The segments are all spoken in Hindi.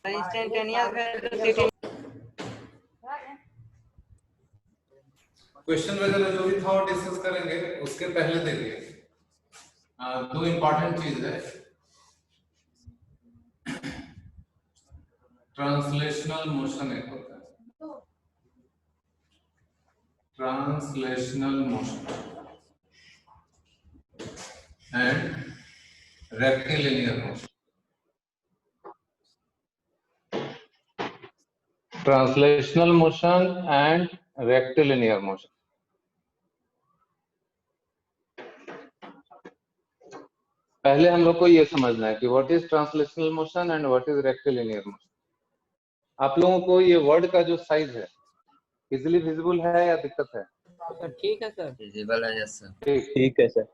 इंस्टेंटेनियस वेलोसिटी क्वेश्चन वगैरह जो भी था वो डिस्कस करेंगे। उसके पहले देखिए दो इंपॉर्टेंट चीज है। ट्रांसलेशनल मोशन एक होता है, translational motion and rectilinear motion. Translational motion and rectilinear motion. पहले हम लोग को ये समझना है कि what is translational motion and what is rectilinear motion. आप लोगों को ये वर्ड का जो साइज है इजिली विजिबल है या दिक्कत है? सर ठीक है सर, विजिबल है। Yes sir. ठीक है सर।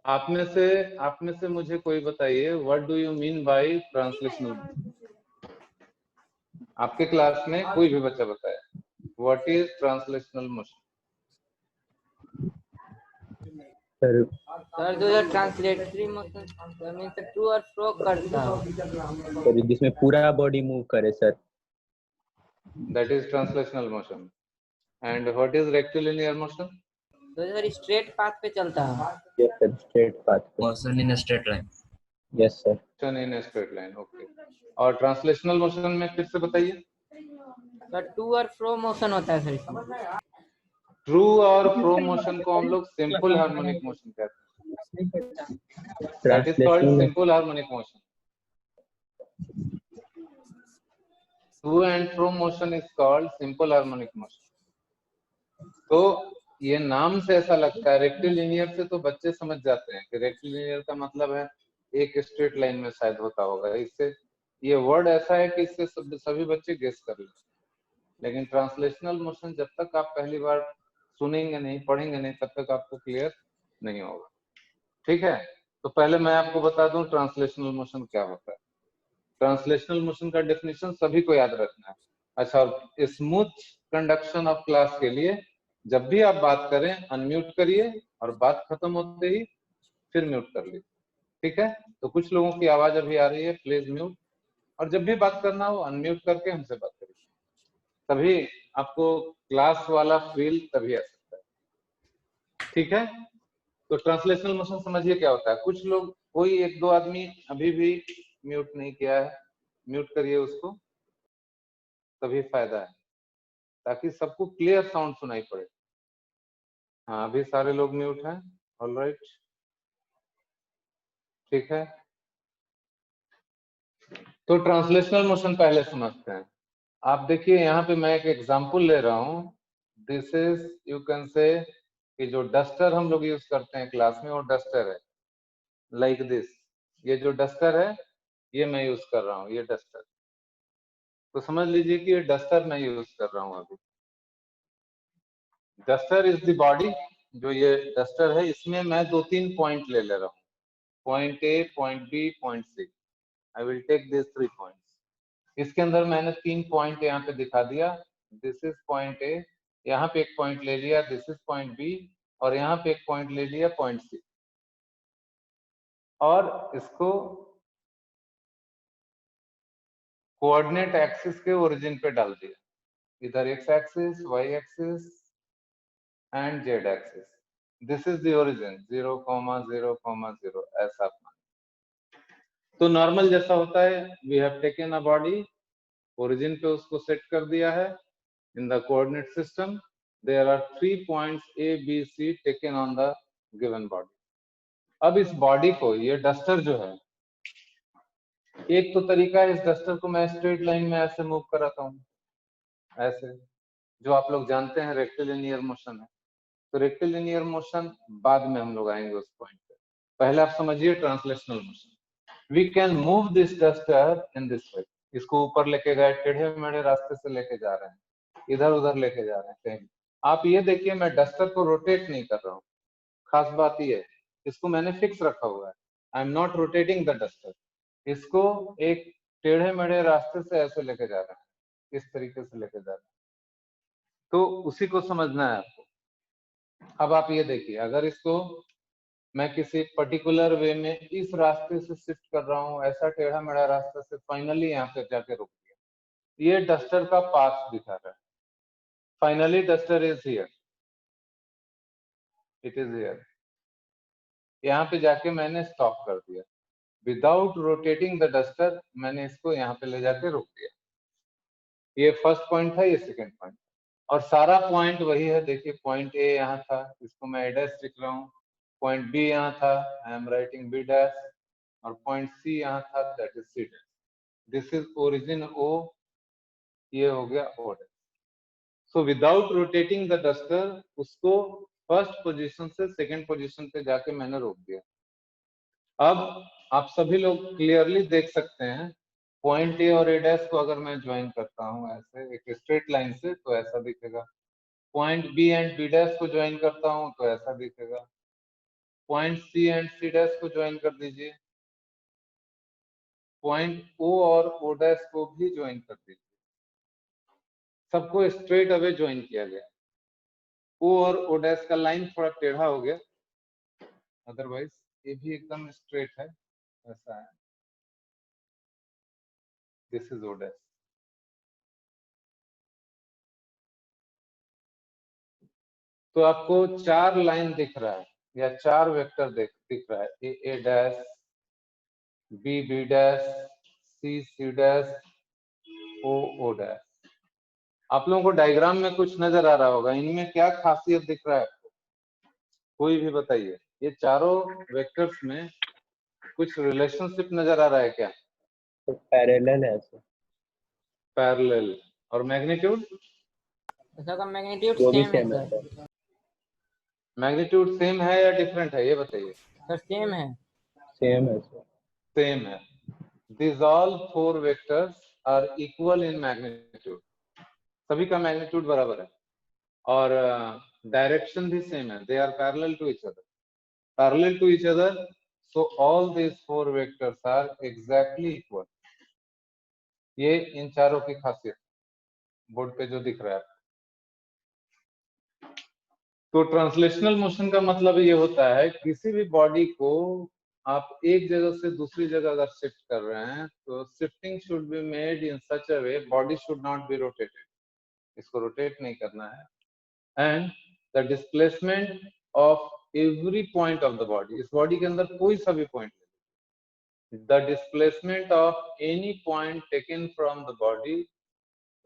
आप में से मुझे कोई बताइए what do you mean by translational motion. आपके क्लास में कोई भी बच्चा बताए what is translational motion. Sir जो है ट्रांसलेटरी मोशन मींस टू और फ्रो करता है सर जिसमें पूरा बॉडी मूव करे sir. That is translational motion. And what is rectilinear motion? तो सर स्ट्रेट पाथ पे चलता है। यस सर, स्ट्रेट पाथ पे। Motion in straight line. Yes sir. Motion in straight line. Okay. और ट्रांसलेशनल मोशन में फिर से बताइए। सर टू और फ्रो मोशन होता है सर इसमें। ट्रू और फ्रो मोशन को हम लोग सिंपल हार्मोनिक मोशन कहते हैं। That is called simple harmonic motion. To and fro motion is called simple harmonic motion. तो ये नाम से ऐसा लगता है, रेक्टिलिनियर से तो बच्चे समझ जाते हैं कि रेक्टिलिनियर का मतलब है एक स्ट्रेट लाइन में शायद होता होगा। इससे ये वर्ड ऐसा है कि इससे सभी बच्चे गेस कर लें। लेकिन ट्रांसलेशनल मोशन जब तक आप पहली बार सुनेंगे नहीं, पढ़ेंगे नहीं, तब तक आपको क्लियर नहीं होगा। ठीक है, तो पहले मैं आपको बता दूं ट्रांसलेशनल मोशन क्या होता है। ट्रांसलेशनल मोशन का डेफिनेशन सभी को याद रखना है। अच्छा, स्मूथ कंडक्शन ऑफ क्लास के लिए जब भी आप बात करें अनम्यूट करिए और बात खत्म होते ही फिर म्यूट कर लीजिए। ठीक है, तो कुछ लोगों की आवाज अभी आ रही है, प्लीज म्यूट। और जब भी बात करना हो अनम्यूट करके हमसे बात करिए, तभी आपको क्लास वाला फील तभी आ सकता है। ठीक है, तो ट्रांसलेशनल मोशन समझिए क्या होता है। कुछ लोग, कोई एक दो आदमी अभी भी म्यूट नहीं किया है, म्यूट करिए उसको, तभी फायदा है, ताकि सबको क्लियर साउंड सुनाई पड़े। हाँ, अभी सारे लोग म्यूट हैं। ऑलराइट, ठीक है। तो ट्रांसलेशनल मोशन पहले समझते हैं। आप देखिए यहाँ पे मैं एक एग्जांपल ले रहा हूँ। This is, you can say कि जो डस्टर हम लोग यूज करते हैं क्लास में वो डस्टर है, लाइक दिस। ये जो डस्टर है ये मैं यूज कर रहा हूँ, ये डस्टर। तो समझ लीजिए कि ये डस्टर मैं यूज कर रहा हूँ अभी। Duster is the body. जो ये डस्टर है इसमें मैं दो तीन पॉइंट ले रहा हूँ, point A, point B, point C. I will take this 3 points. इसके अंदर मैंने 3 पॉइंट यहाँ पे दिखा दिया। दिस इज पॉइंट ए, यहाँ पे एक पॉइंट ले लिया, दिस इज पॉइंट बी, और यहाँ पे एक पॉइंट ले लिया, पॉइंट सी। और इसको कोऑर्डिनेट एक्सिस के ओरिजिन पे डाल दिया, इधर X axis, Y axis and Z axis. This is the origin, 0, 0, 0, ऐसा अपना। तो नॉर्मल जैसा होता है, we have taken a body, origin पे उसको सेट कर दिया है। In the coordinate system there are 3 points A B C taken on the given body. अब इस बॉडी को, ये डस्टर जो है, एक तो तरीका है, इस डस्टर को मैं स्ट्रेट लाइन में ऐसे मूव कराता हूँ, ऐसे, जो आप लोग जानते हैं रेक्टिलिनियर मोशन है। तो रेक्टिलिनियर मोशन बाद में हम लोग आएंगे उस पॉइंट पे। पहले आप समझिए translational motion. We can move this duster in this way. इसको ऊपर लेके गए, टेढ़े मेढ़े रास्ते से लेके जा रहे हैं, इधर उधर लेके जा रहे हैं कहीं। आप ये देखिए, मैं डस्टर को रोटेट नहीं कर रहा हूँ। खास बात ये है, इसको मैंने फिक्स रखा हुआ है। I am not rotating the duster. इसको एक टेढ़े मेढ़े रास्ते से ऐसे लेके जा रहे हैं, इस तरीके से लेके जा रहे हैं। तो उसी को समझना है आपको। अब आप ये देखिए, अगर इसको मैं किसी पर्टिकुलर वे में इस रास्ते से शिफ्ट कर रहा हूँ, ऐसा टेढ़ा मेढ़ा रास्ता से फाइनली यहाँ पे जाके रुक गया। ये डस्टर का पाथ दिखा रहा है। Finally duster is here, it is here. यहाँ पे जाके मैंने स्टॉप कर दिया विदाउट रोटेटिंग द डस्टर, मैंने इसको यहाँ पे ले जाके रोक दिया। ये फर्स्ट पॉइंट था, ये सेकंड पॉइंट, और सारा पॉइंट वही है। देखिए पॉइंट ए यहाँ था, इसको मैं ए डैश लिख रहा हूँ। पॉइंट बी यहाँ था, I am writing B dash, और पॉइंट सी यहाँ था, that is C dash. This is origin O, ये हो गया O dash. So without rotating the duster, उसको फर्स्ट पोजीशन से सेकंड पोजीशन पे जाके मैंने रोक दिया। अब आप सभी लोग क्लियरली देख सकते हैं, पॉइंट ए और ए डैश को अगर मैं ज्वाइन करता हूँ ऐसे एक स्ट्रेट लाइन से, तो ऐसा दिखेगा। Point B and B dash को ज्वाइन करता हूँ तो ऐसा दिखेगा। Point C and C dash को ज्वाइन कर दीजिए। पॉइंट ओ और ओ डैश को भी ज्वाइन कर दीजिए। सबको स्ट्रेट अवे ज्वाइन किया गया। ओ और ओ डैश का लाइन थोड़ा टेढ़ा हो गया, अदरवाइज ये भी एकदम स्ट्रेट है, ऐसा है। This is O dash. तो आपको चार लाइन दिख रहा है या चार वेक्टर दिख रहा है, ए डैश, बी बी डैश, सी सी डैश, ओ डैश। आप लोगों को डायग्राम में कुछ नजर आ रहा होगा, इनमें क्या खासियत दिख रहा है आपको? कोई भी बताइए, ये चारों वेक्टर्स में कुछ रिलेशनशिप नजर आ रहा है क्या? तो पैरेलल है सर। पैरेलल। और मैग्नीट्यूड? इसका मैग्नीट्यूड वो भी सेम है सेम है सर। सर। मैग्नीट्यूड सेम है या डिफरेंट है, ये बताइए। सर सेम है। सेम है सर। सेम है। These all four vectors are equal in magnitude. सभी का मैग्नीट्यूड बराबर है और डायरेक्शन भी सेम है। They are parallel to each other. Parallel to each other. So all these four vectors are exactly equal. ये इन चारों की खासियत बोर्ड पे जो दिख रहा है। तो ट्रांसलेशनल मोशन का मतलब ये होता है किसी भी बॉडी को आप एक जगह से दूसरी जगह अगर शिफ्ट कर रहे हैं तो shifting should be made in such a way, body should not be rotated, इसको रोटेट नहीं करना है। And the displacement of every point of the body, इस बॉडी के अंदर कोई सा भी point, the displacement of any point taken from the body,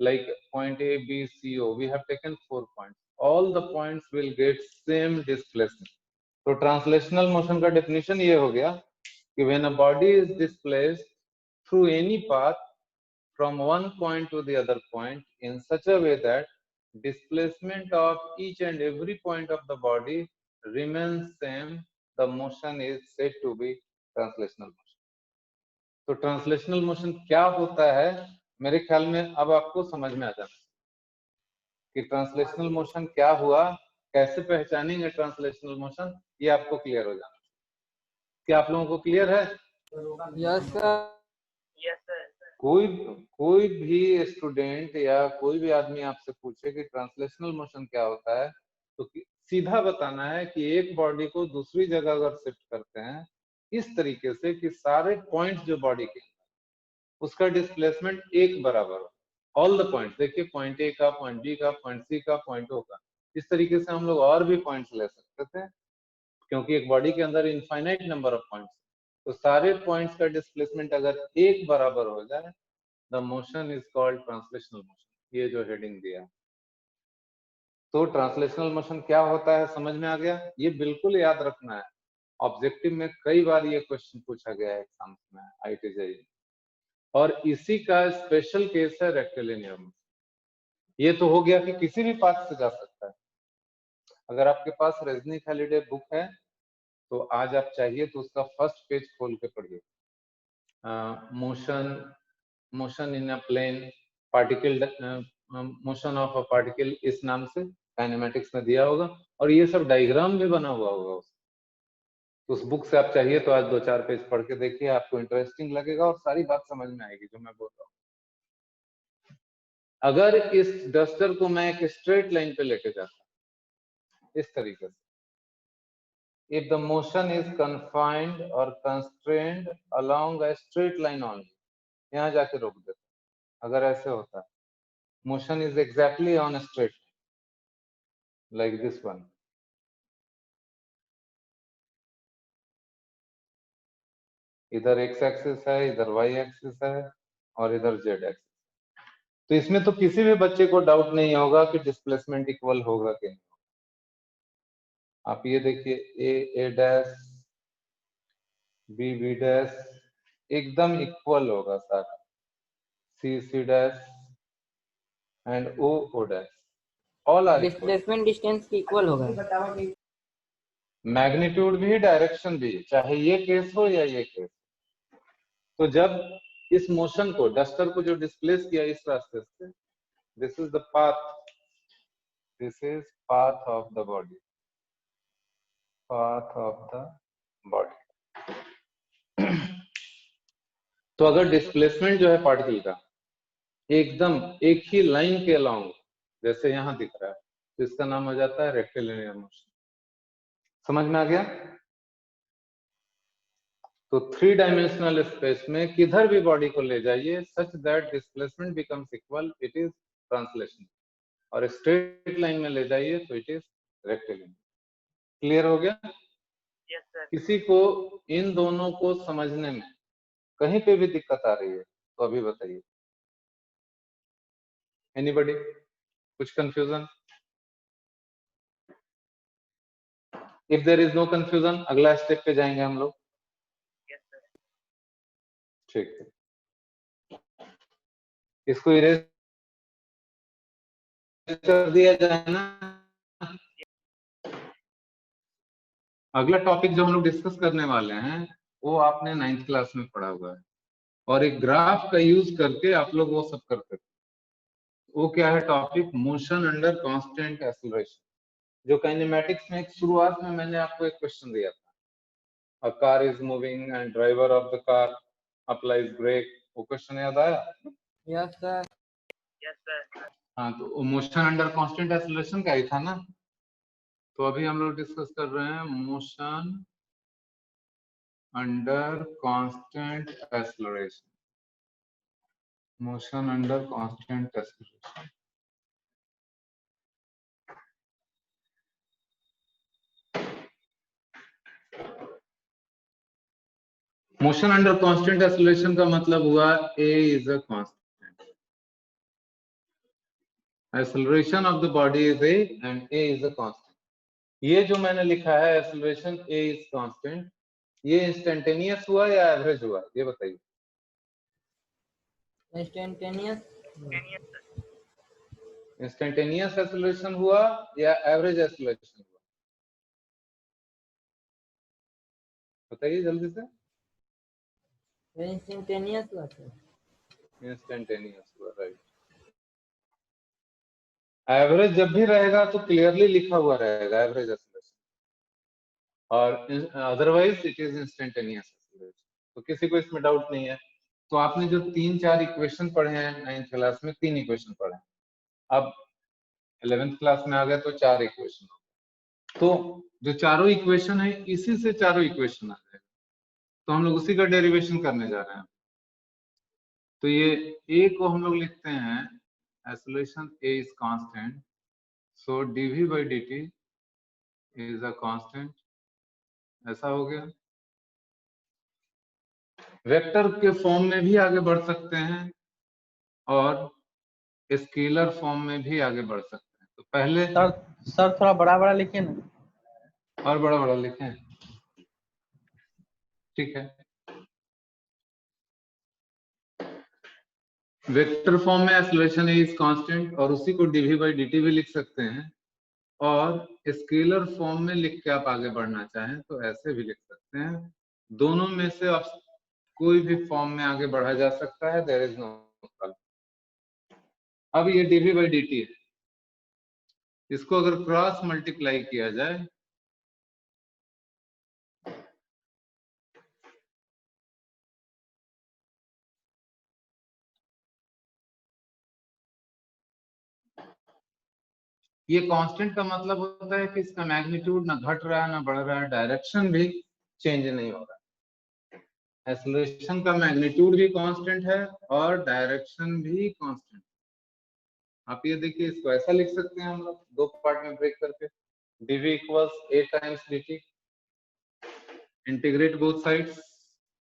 like point A, B, C, O, we have taken 4 points. All the points will get same displacement. तो translational motion का definition ये हो गया कि when a body is displaced through any path from one point to the other point in such a way that displacement of each and every point of the body remains same, the motion is said to be translational motion. तो ट्रांसलेशनल मोशन क्या होता है, मेरे ख्याल में अब आपको समझ में आ जाना कि ट्रांसलेशनल मोशन क्या हुआ, कैसे पहचानेंगे ट्रांसलेशनल मोशन, ये आपको क्लियर हो जाना। क्या आप लोगों को क्लियर है? Yes sir. कोई भी स्टूडेंट या कोई भी आदमी आपसे पूछे कि ट्रांसलेशनल मोशन क्या होता है, तो सीधा बताना है कि एक बॉडी को दूसरी जगह अगर शिफ्ट करते हैं इस तरीके से कि सारे पॉइंट्स जो बॉडी के उसका डिस्प्लेसमेंट एक बराबर हो, ऑल द पॉइंट्स। देखिए पॉइंट ए का, पॉइंट बी का, पॉइंट सी का, पॉइंट ओ का, इस तरीके से हम लोग और भी पॉइंट्स ले सकते थे क्योंकि एक बॉडी के अंदर इनफाइनाइट नंबर ऑफ पॉइंट्स, तो सारे पॉइंट्स का डिस्प्लेसमेंट अगर एक बराबर हो जाए, the motion is called translational motion. ये जो हेडिंग दिया, तो ट्रांसलेशनल मोशन क्या होता है समझ में आ गया? ये बिल्कुल याद रखना है, ऑब्जेक्टिव में कई बार ये क्वेश्चन पूछा गया है एग्जाम्स में, IIT JEE, और इसी का स्पेशल केस है रेक्टिलिनियर मोशन। ये तो हो गया कि किसी भी पाथ से जा सकता है। अगर आपके पास रजनी खालिडे बुक है तो आज आप चाहिए तो उसका फर्स्ट पेज खोल के पढ़िए। Motion in a plane particle, motion of a particle, इस नाम से काइनेमेटिक्स में दिया होगा और ये सब डायग्राम भी बना हुआ होगा तो उस बुक से आप चाहिए तो आज 2-4 पेज पढ़ के देखिए, आपको इंटरेस्टिंग लगेगा और सारी बात समझ में आएगी जो मैं बोल रहा हूँ। अगर इस डस्टर को मैं एक स्ट्रेट लाइन पे लेके जाता इस तरीके से, if the motion is confined or constrained along a straight line only, यहाँ जाके रोक देते, अगर ऐसे होता, motion is exactly on a straight line, like this one. इधर x एक्सिस है, इधर y एक्सिस है और इधर z एक्सिस। तो इसमें तो किसी भी बच्चे को डाउट नहीं होगा कि डिस्प्लेसमेंट इक्वल होगा कि नहीं। आप ये देखिए a डैश b डैश एकदम इक्वल होगा सारा, c dash and o dash all are equal. Displacement distance equal होगा, मैग्नीट्यूड भी डायरेक्शन भी, चाहे ये केस हो या ये केस। तो जब इस मोशन को, डस्टर को जो डिस्प्लेस किया इस रास्ते से, this is the path, this is path of the body, path of the body. तो अगर डिस्प्लेसमेंट जो है पार्टिकल का एकदम एक ही लाइन के अलोंग, जैसे यहां दिख रहा है, तो इसका नाम हो जाता है रेक्टिलिनियर मोशन। समझ में आ गया? तो 3 डायमेंशनल स्पेस में किधर भी बॉडी को ले जाइए, such that displacement becomes equal, it is translation. और स्ट्रेट लाइन में ले जाइए तो इट इज रेक्टिलिनियर। क्लियर हो गया? Yes sir. किसी को इन दोनों को समझने में कहीं पे भी दिक्कत आ रही है तो अभी बताइए। एनीबॉडी? कुछ confusion? If there is no confusion, अगला स्टेप पे जाएंगे हम लोग। Yes sir. ठीक है, इसको इरेज कर दिया जाए ना। अगला टॉपिक जो हम लोग डिस्कस करने वाले हैं वो आपने 9th क्लास में पढ़ा हुआ है, और एक ग्राफ का यूज करके आप लोग वो सब करते थे। वो क्या है topic? Motion under constant acceleration. जो काइनेमैटिक्स में एक शुरुआत में मैंने आपको एक क्वेश्चन दिया था, a car is moving and driver of the car applies brake. वो क्वेश्चन याद आया? Yes sir. Yes sir. हाँ, तो मोशन अंडर कांस्टेंट एक्सेलरेशन का ही था ना। तो अभी हम लोग डिस्कस कर रहे हैं motion under constant acceleration, motion under constant acceleration. Motion under constant acceleration का मतलब हुआ a is a constant, acceleration of the body is a and a is a constant. ये जो मैंने लिखा है एक्सेलरेशन a इज कांस्टेंट, ये इंस्टेंटेनियस हुआ या एवरेज हुआ, ये बताइए। इंस्टेंटेनियस। इंस्टेंटेनियस एक्सेलरेशन हुआ या एवरेज एक्सेलरेशन हुआ, बताइए जल्दी से। इंस्टेंटेनियस हुआ सर। इंस्टेंटेनियस हुआ, राइट। एवरेज जब भी रहेगा तो क्लियरली लिखा हुआ रहेगा एवरेज एक्सेलरेशन, और otherwise it is instantaneous acceleration. तो किसी को इसमें डाउट नहीं है। तो आपने जो 3-4 इक्वेशन पढ़े हैं 9th क्लास में, 3 इक्वेशन पढ़े हैं, अब 11th क्लास में आ गए तो 4 इक्वेशन हो गए। तो जो चारों इक्वेशन है इसी से चारों इक्वेशन आ जाएगा, तो हम लोग उसी का डेरिवेशन करने जा रहे हैं। तो ये a को हम लोग लिखते हैं acceleration a is constant, so dv by dt is a constant. ऐसा हो गया। वेक्टर के फॉर्म में भी आगे बढ़ सकते हैं और स्केलर फॉर्म में भी आगे बढ़ सकते हैं। तो पहले सर थोड़ा बड़ा बड़ा लिखिए ना। और बड़ा बड़ा लिखें, ठीक है। वेक्टर फॉर्म में एक्सेलरेशन इज कांस्टेंट, और उसी को dv by dt भी लिख सकते हैं, और स्केलर फॉर्म में लिख के आप आगे बढ़ना चाहें तो ऐसे भी लिख सकते हैं। दोनों में से आप कोई भी फॉर्म में आगे बढ़ा जा सकता है, देयर इज नो प्रॉब्लम। अब ये dv by dt है, इसको अगर क्रॉस मल्टीप्लाई किया जाए ये कांस्टेंट का मतलब होता है कि इसका मैग्नीट्यूड ना घट रहा है ना बढ़ रहा है, डायरेक्शन भी चेंज नहीं हो रहा है। एक्सेलरेशन का मैग्नीट्यूड भी कांस्टेंट है और डायरेक्शन भी कांस्टेंट। आप ये देखिए, इसको ऐसा लिख सकते हैं हम लोग दो पार्ट में ब्रेक करके, dv equals a times dt, integrate both sides.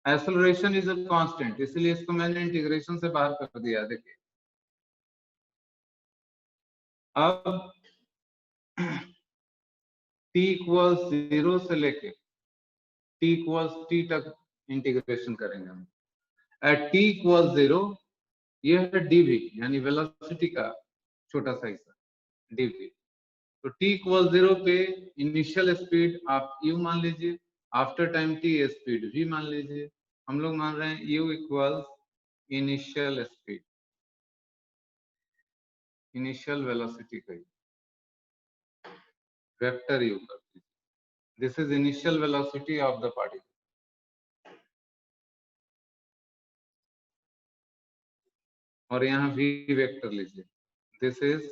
Acceleration is a constant, इसलिए इसको मैंने इंटीग्रेशन से बाहर कर दिया। देखिए अब t इक्वल्स 0 से लेके t इक्वल्स t तक इंटीग्रेशन करेंगे हम। एट t इक्वल्स 0 ये है dv, यानी वेलोसिटी का छोटा सा हिस्सा dv। तो t इक्वल 0 पे इनिशियल स्पीड आप u मान लीजिए, after time t speed v मान लीजिए। हम लोग मान रहे हैं u equals initial speed, initial velocity का वेक्टर u कर दीजिए। This is initial velocity of the particle. और यहाँ v वेक्टर लीजिए, this is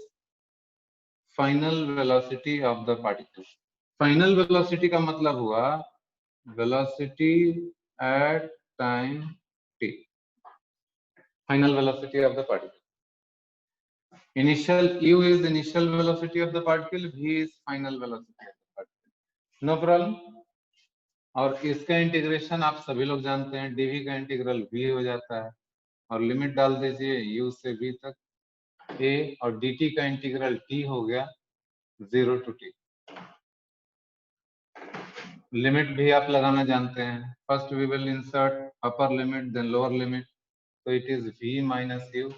final velocity of the particle. Final velocity का मतलब हुआ velocity at time t, final velocity of the particle. Initial u is the initial velocity of the particle, v is final velocity of the particle. No problem. और इसका इंटीग्रेशन आप सभी लोग जानते हैं, dv का इंटीग्रल v हो जाता है और लिमिट डाल दीजिए u से v तक a, और dt का इंटीग्रल t हो गया 0 to t। लिमिट भी आप लगाना जानते हैं, first we will insert upper limit then lower limit, so it is v minus u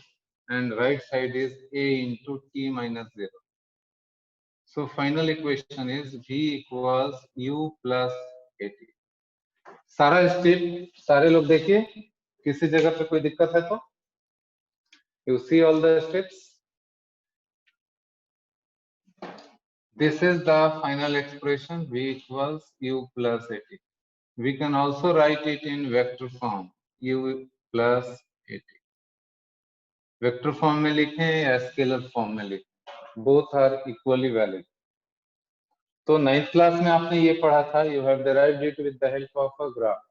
and right side is a into t minus 0. So final equation is v equals u plus at। सारा स्टेप सारे लोग देखिए, किसी जगह पे कोई दिक्कत है तो you see all the steps. This is the final expression, v equals u plus at। We can also write it in vector form, u plus at। Vector form में लिखें या स्केलर फॉर्म में लिखें, बोथ आर इक्वली वैलिड। तो 9th क्लास में आपने ये पढ़ा था, you have derived it with the help of a graph.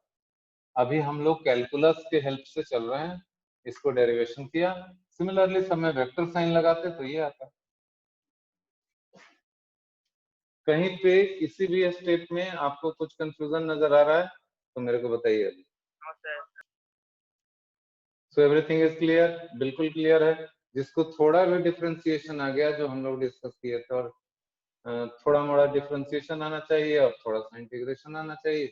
अभी हम लोग कैलकुलस के हेल्प से चल रहे हैं, इसको डेरिवेशन किया। सिमिलरली सब में वेक्टर साइन लगाते तो ये आता। कहीं पे किसी भी स्टेप में आपको कुछ कंफ्यूजन नजर आ रहा है तो मेरे को बताइए। No, sir. So everything is clear, बिल्कुल क्लियर है। जिसको थोड़ा भी डिफरेंशिएशन आ गया, जो हम लोग डिस्कस किए थे, और थोड़ा मोड़ा डिफरेंशिएशन आना चाहिए और थोड़ा सा इंटीग्रेशन आना चाहिए,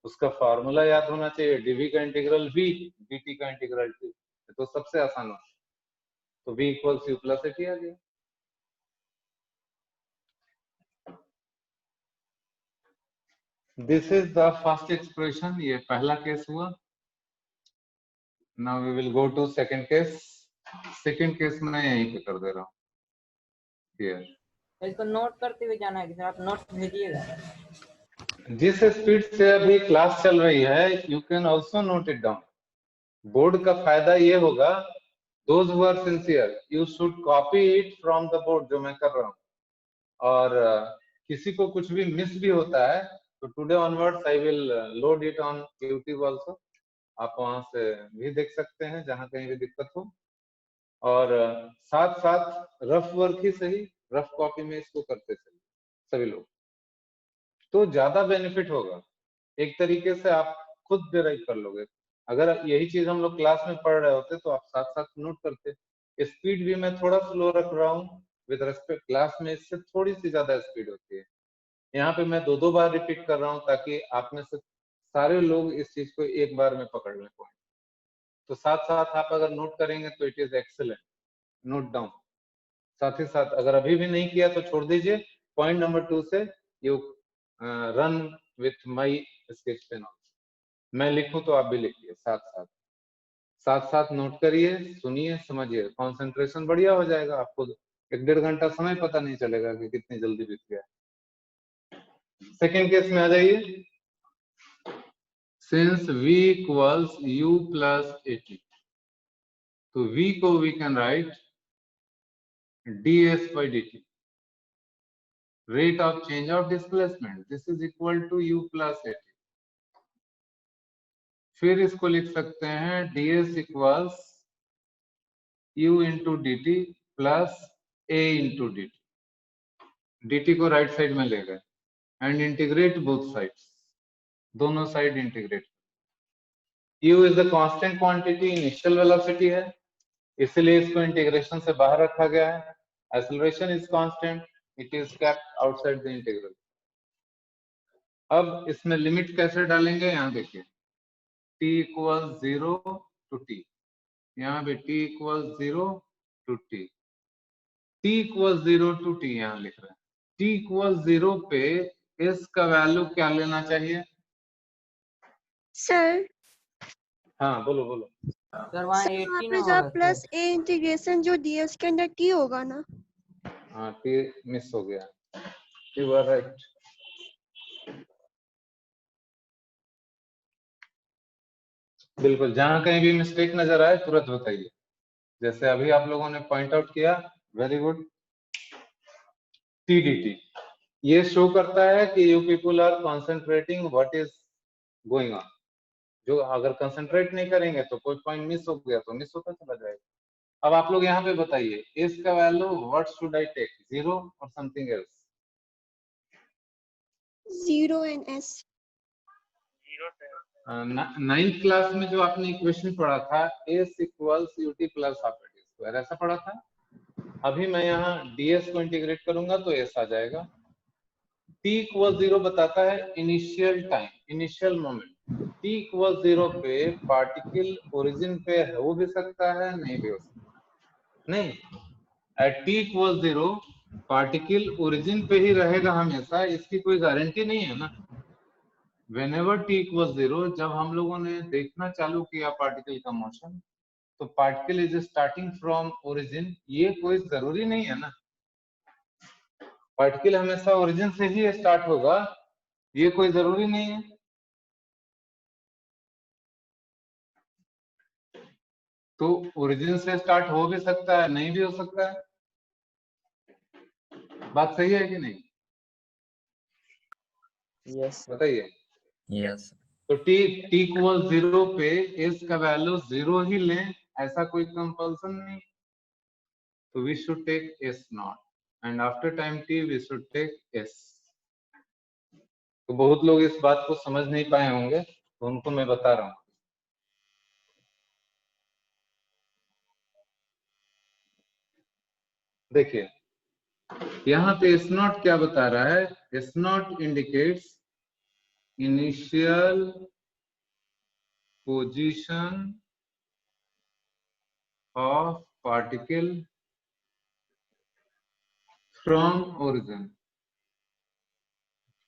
उसका फार्मूला याद होना चाहिए, dv का इंटीग्रल v, dt का इंटीग्रल t, तो सबसे आसान होता है। तो v equals u plus at आ गया। This is the first expression, ये पहला केस हुआ। Now we will go to second case. Second case मैं यहीं पे कर दे रहा हूँ हियर। इसको नोट करते हुए जाना है कि सर आप नोट्स भेजिएगा। जिस स्पीड से अभी क्लास चल रही है, you can also note it down. Board का फायदा ये होगा, those who are sincere you should copy it from the board, जो मैं कर रहा हूँ। और किसी को कुछ भी मिस भी होता है तो today onwards I will load it on YouTube also, आप वहां से भी देख सकते हैं जहां कहीं भी दिक्कत हो। और साथ साथ रफ वर्क ही सही, रफ कॉपी में इसको करते चलिए सभी लोग, तो ज्यादा बेनिफिट होगा। एक तरीके से आप खुद डिराइव कर लोगे। अगर यही चीज हम लोग क्लास में पढ़ रहे होते तो आप साथ साथ नोट करते। स्पीड भी मैं थोड़ा स्लो रख रहा हूँ विद रेस्पेक्ट, क्लास में इससे थोड़ी सी ज्यादा स्पीड होती है। यहाँ पे मैं दो बार रिपीट कर रहा हूँ ताकि आप में से सारे लोग इस चीज को एक बार में पकड़ लें पॉइंट। तो साथ साथ आप अगर नोट करेंगे तो it is excellent, note down. साथ ही साथ अगर अभी भी नहीं किया तो छोड़ दीजिए। पॉइंट नंबर 2 से you run with my sketch pen. मैं लिखूं तो आप भी लिखिए, साथ साथ नोट करिए, सुनिए, समझिए, कंसंट्रेशन बढ़िया हो जाएगा। आपको 1-1.5 घंटा समय पता नहीं चलेगा कि कितनी जल्दी बीत गया। सेकेंड केस में आ जाइए। Since v equals u plus at, तो v को we can write ds by dt। rate of change of displacement, this is equal to u plus at। फिर इसको लिख सकते हैं ds equals u into D T plus a into D T. dt को राइट साइड में ले गए एंड इंटीग्रेट बोथ साइड्स, दोनों side integrate. u is the constant quantity, initial velocity है, इसलिए इसको इंटीग्रेशन से बाहर रखा गया है। Acceleration is constant, it is kept outside the integral. अब इसमें लिमिट कैसे डालेंगे, यहाँ देखिए t इक्वल 0 टू t, यहाँ पे t equal 0 to t, t equal 0 to t यहाँ लिख रहे हैं। t इक्वल 0 पे s का वैल्यू क्या लेना चाहिए? सर हाँ बोलो बोलो। सर वहाँ सर 80 वहाँ ना पे होगा जब प्लस ए इंटीग्रेशन जो डीएस के अंदर टी होगा ना। हाँ t मिस हो गया, यू आर राइट। बिल्कुल, जहां कहीं भी मिस्टेक नजर आए तुरंत बताइए, जैसे अभी आप लोगों ने पॉइंट आउट किया, वेरी गुड। TDT ये शो करता है कि you people are concentrating what is going on. जो अगर कंसंट्रेट नहीं करेंगे तो कोई पॉइंट मिस हो गया तो मिस होता चला जाएगा। अब आप लोग यहाँ पे बताइए इस का value what should I take, 0 और something else? 0 and s. 0 sir, 9th class में जो आपने इक्वेशन पढ़ा था s equals ut plus half t square, ऐसा पढ़ा था। अभी मैं यहाँ ds को इंटीग्रेट करूंगा तो s आ जाएगा। t इक्वल 0 बताता है initial time, initial moment. t equal 0 पे पार्टिकल ओरिजिन पे हो भी सकता है, नहीं भी हो सकता। नहीं, at t equal 0 particle origin पे ही रहेगा हमेशा, इसकी कोई गारंटी नहीं है ना। Whenever t equals 0, जब हम लोगों ने देखना चालू किया पार्टिकल का मोशन, तो particle is starting from origin, ये कोई जरूरी नहीं है ना। पार्टिकल हमेशा ओरिजिन से ही स्टार्ट होगा, ये कोई जरूरी नहीं है। तो ओरिजिन से स्टार्ट हो भी सकता है, नहीं भी हो सकता है। बात सही है कि नहीं, यस बताइए। Yes. तो t इक्वल 0 पे s का वैल्यू 0 ही लें, ऐसा कोई कंपल्सन नहीं। तो we should take s naught and after time t we should take s। तो बहुत लोग इस बात को समझ नहीं पाए होंगे, तो उनको मैं बता रहा हूँ। देखिए यहाँ पे s नॉट क्या बता रहा है, s not indicates initial position of particle from origin,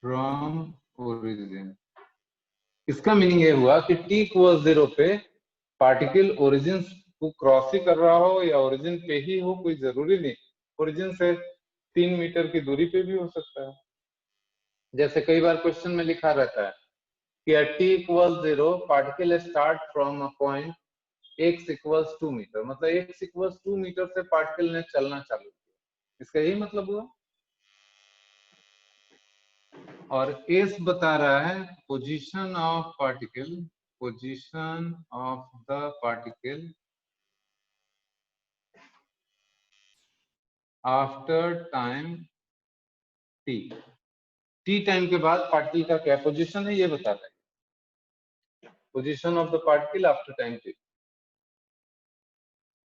from origin. इसका मीनिंग ये हुआ कि t इक्वल 0 पे पार्टिकल ओरिजिन को क्रॉस ही कर रहा हो या ओरिजिन पे ही हो, कोई जरूरी नहीं। ओरिजिन से 3 मीटर की दूरी पे भी हो सकता है। जैसे कई बार क्वेश्चन में लिखा रहता है कि at t equal 0 particle start from a point x equals 2 metre, मतलब x इक्वल्स 2 मीटर से पार्टिकल ने चलना चालू किया, इसका यही मतलब हुआ। और s बता रहा है position of particle, position of the particle after time t, t time के बाद पार्टिकल का क्या पोजीशन है ये बताता है, position of the particle after time t।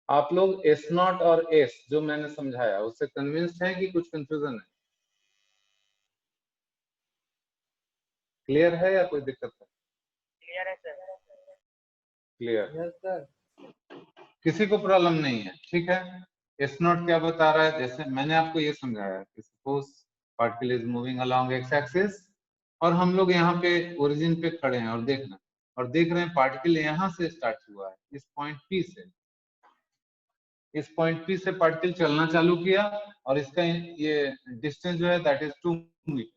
आप लोग s नॉट और s जो मैंने समझाया उससे कन्विंस्ड हैं कि कुछ कंफ्यूजन है? क्लियर है या कोई दिक्कत है? clear है sir, क्लियर, यस सर। किसी को प्रॉब्लम नहीं है, ठीक है। एस नॉट क्या बता रहा है, जैसे मैंने आपको ये समझाया कि suppose particle is moving along x axis और हम लोग यहाँ पे ओरिजिन पे खड़े हैं और देख रहे हैं पार्टिकल यहाँ से स्टार्ट हुआ है, इस पॉइंट पी से, इस पॉइंट पी से पार्टिकल चलना चालू किया और इसका ये डिस्टेंस जो है दैट इज 2 मीटर।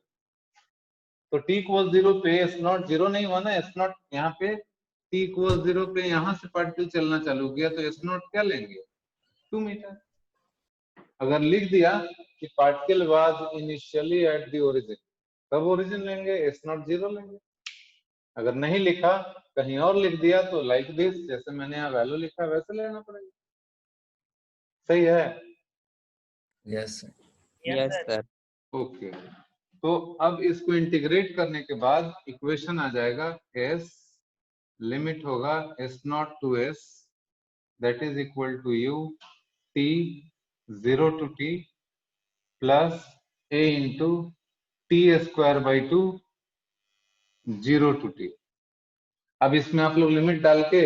तो t इक्वल 0 पे एस नॉट 0 नहीं हुआ ना, एस नॉट यहाँ पे t इक्वल 0 पे यहाँ से पार्टिकल चलना चालू किया तो एस नॉट क्या लेंगे, 2 मीटर। अगर लिख दिया कि particle was initially at the origin, तब ओरिजिन लेंगे, S0 0 लेंगे। अगर नहीं लिखा, कहीं और लिख दिया तो लाइक दिस, जैसे मैंने यहाँ वैल्यू लिखा वैसे लेना पड़ेगा। सही है? Yes sir. Yes sir. Okay, तो अब इसको इंटीग्रेट करने के बाद इक्वेशन आ जाएगा S, लिमिट होगा S0 to S, that is equal to U T 0 to T plus A into T square by 2 0 to T। अब इसमें आप लोग लिमिट डाल के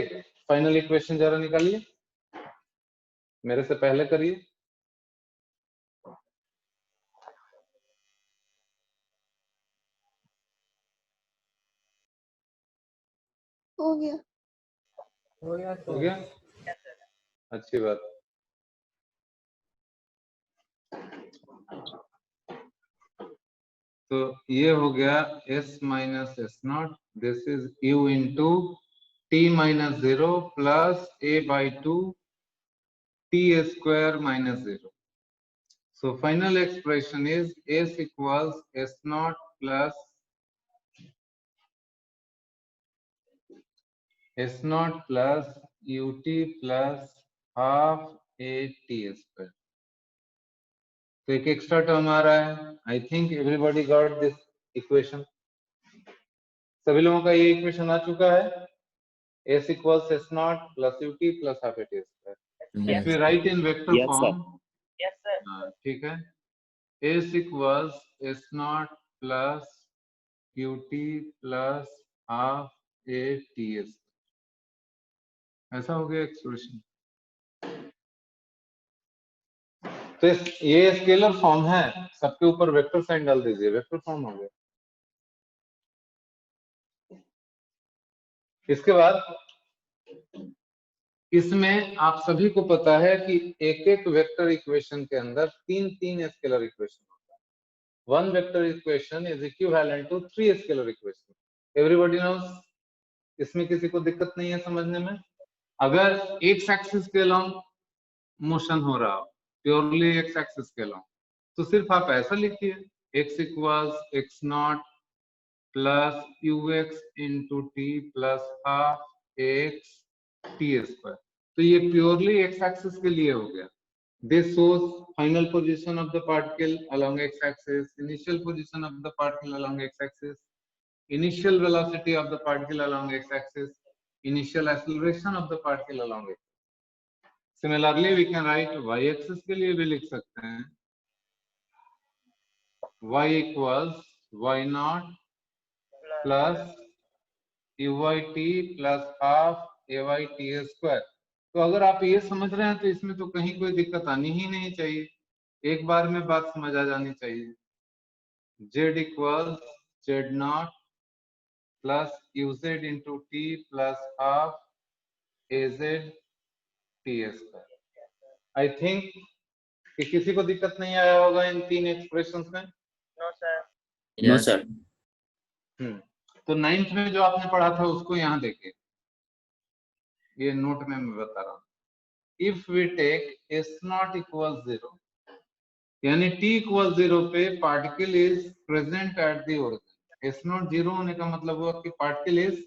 फाइनल इक्वेशन जरा निकालिए, मेरे से पहले करिए। हो गया। हो गया? अच्छी बात। तो ये हो गया S minus S0, this is U into T minus 0 plus A by 2 T square minus 0। So final expression is S equals S0 plus S0 plus UT plus half AT square। तो एक एक्स्ट्रा टर्म आ रहा है। I think everybody got this equation. सभी लोगों का ये इक्वेशन आ चुका है। S equals S0 plus UT plus half AT square। If we write in vector Yes, sir. form, Yes, sir. ठीक है, S equals S0 plus UT plus half AT square, ऐसा हो गया एक्सप्रेशन। तो ये स्केलर फॉर्म है, सबके ऊपर वेक्टर साइन डाल दीजिए, वेक्टर फॉर्म हो गया। इसके बाद इसमें आप सभी को पता है कि एक एक वेक्टर इक्वेशन के अंदर तीन तीन स्केलर इक्वेशन होता है। One vector equation is equivalent to 3 scalar equation. Everybody knows, इसमें किसी को दिक्कत नहीं है समझने में। अगर एक्स एक्सिस के लॉन्ग मोशन हो रहा हो, प्योरली एक्स एक्सिस के लॉन्ग, तो सिर्फ आप ऐसा लिखिए, x equals x0 plus ux into t plus half x t square. तो ये प्योरली एक्स एक्सिस के लिए हो गया। This shows final position of the particle along x axis, initial position of the particle along x axis, initial velocity of the particle along x axis, initial acceleration of the particle along x axis। Similarly, we can write y axis के लिए भी लिख सकते हैं, y equals y0 plus uyt plus half ayt square। तो अगर आप ये समझ रहे हैं तो इसमें तो कहीं कोई दिक्कत आनी ही नहीं चाहिए, एक बार में बात समझ आ जानी चाहिए। z equals z0 plus uz into t plus half az t square। I think कि किसी को दिक्कत नहीं आया होगा इन तीन एक्सप्रेशंस में। No, sir. No, sir. तो 9th में जो आपने पढ़ा था उसको यहाँ देखिए, ये नोट में मैं बता रहा हूँ। If we take S0 equals 0, यानी t equals 0 पे particle is present at the origin. S0 0 होने का मतलब हुआ कि particle is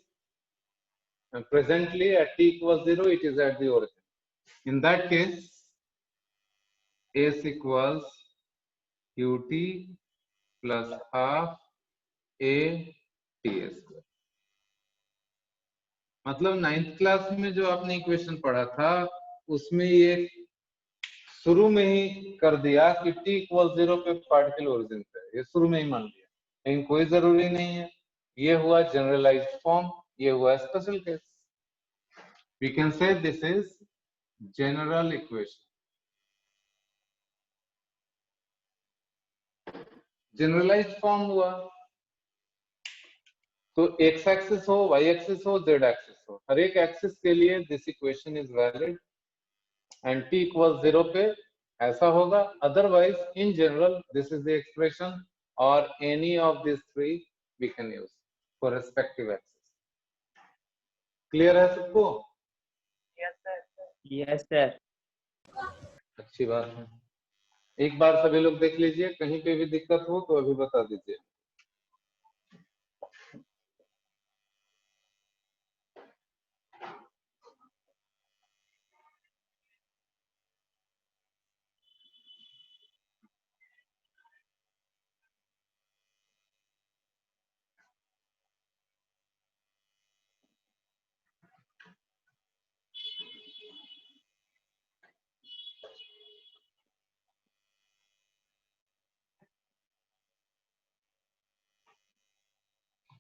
presently at t equals 0, it is at the origin। In that case, S equals ut plus half a t square। मतलब 9th क्लास में जो आपने इक्वेशन पढ़ा था उसमें ये शुरू में ही कर दिया कि t इक्वल 0 पे पार्टिकल ओरिजिन पे, ये शुरू में ही मान लिया, लेकिन कोई जरूरी नहीं है। ये हुआ जनरलाइज्ड फॉर्म, ये हुआ special case. We can say this is general equation. Generalised form हुआ तो एक्स एक्सिस हो, वाई एक्सिस हो, जेड एक्सिस हो, हर एक एक्सिस के लिए this equation is valid and t equal 0 पे ऐसा होगा। Otherwise in general this is the expression और any of this three we can use for respective axis. Clear है सबको? Yes, sir. Yes, sir. अच्छी बात है। एक बार सभी लोग देख लीजिए, कहीं पे भी दिक्कत हो तो अभी बता दीजिए।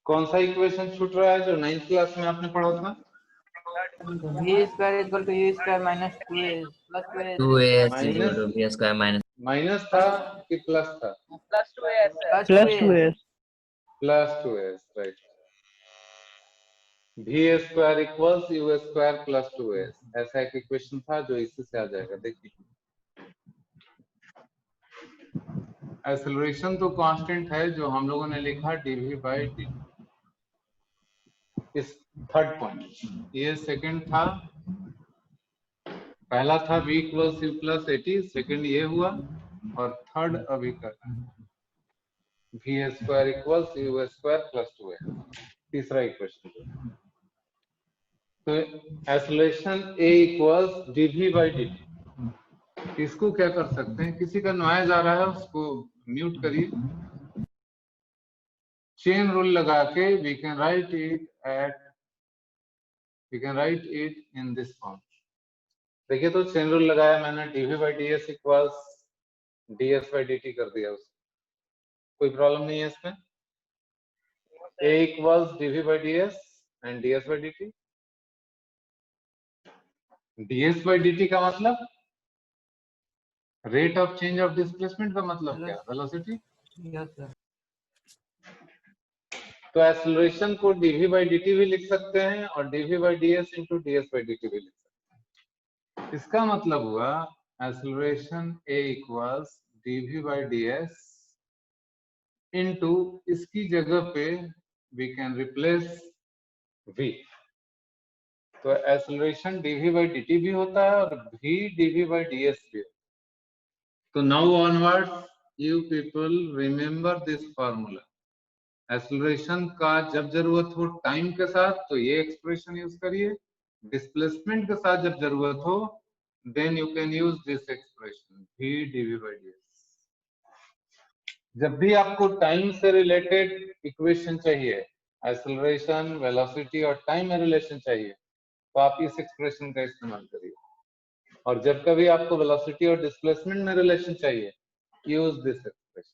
कौन सा इक्वेशन छूट रहा है जो 9th क्लास में आपने पढ़ा था? v square equal to u square minus 2a plus 2a 2as is equal minus to b square minus minus था कि प्लस था? plus 2a plus 2a 2s। Plus 2s, right. v square equals u square plus 2s, ऐसा एक इक्वेशन था जो इसी से आ जाएगा। देखिए एक्सेलरेशन तो कांस्टेंट है जो हम लोगों ने लिखा dv बाई dt। इस थर्ड पॉइंट, ये सेकंड था, पहला था v equals u plus 80, second ये हुआ, और थर्ड अभी करना है v square equals u square plus 2s, तीसरा इक्वेशन। तो acceleration a equals dv by dt। इसको क्या कर सकते हैं, किसी का नॉइज आ रहा है उसको म्यूट करिए। चेन रूल लगा के we can write it in this form. देखिए तो चेन रूल लगाया मैंने, dv by ds equals ds by dt कर दिया उसको, कोई प्रॉब्लम नहीं है इसमें। a equals dv by ds and ds by dt। ds by dt का मतलब rate of change of displacement का मतलब क्या? वेलोसिटी। yes sir तो एक्सेलरेशन को dv बाई dt भी लिख सकते हैं और dv by ds into ds by dt भी लिख सकते हैं। इसका मतलब हुआ acceleration a equals dv by ds into इसकी जगह पे वी कैन रिप्लेस v। तो एक्सेलरेशन dv बाई dt भी होता है और v dv बाई ds भी। तो now onwards you people remember this formula. Acceleration का जब जरूरत हो टाइम के साथ तो ये एक्सप्रेशन यूज करिए, डिस्प्लेसमेंट के साथ जब जरूरत हो then you can use this expression v dv by ds। जब भी आपको टाइम से रिलेटेड इक्वेशन चाहिए, एक्सेलरेशन, वेलोसिटी और टाइम में रिलेशन चाहिए, तो आप इस एक्सप्रेशन का इस्तेमाल करिए। और जब कभी आपको वेलोसिटी और डिस्प्लेसमेंट में रिलेशन चाहिए, यूज दिस एक्सप्रेशन।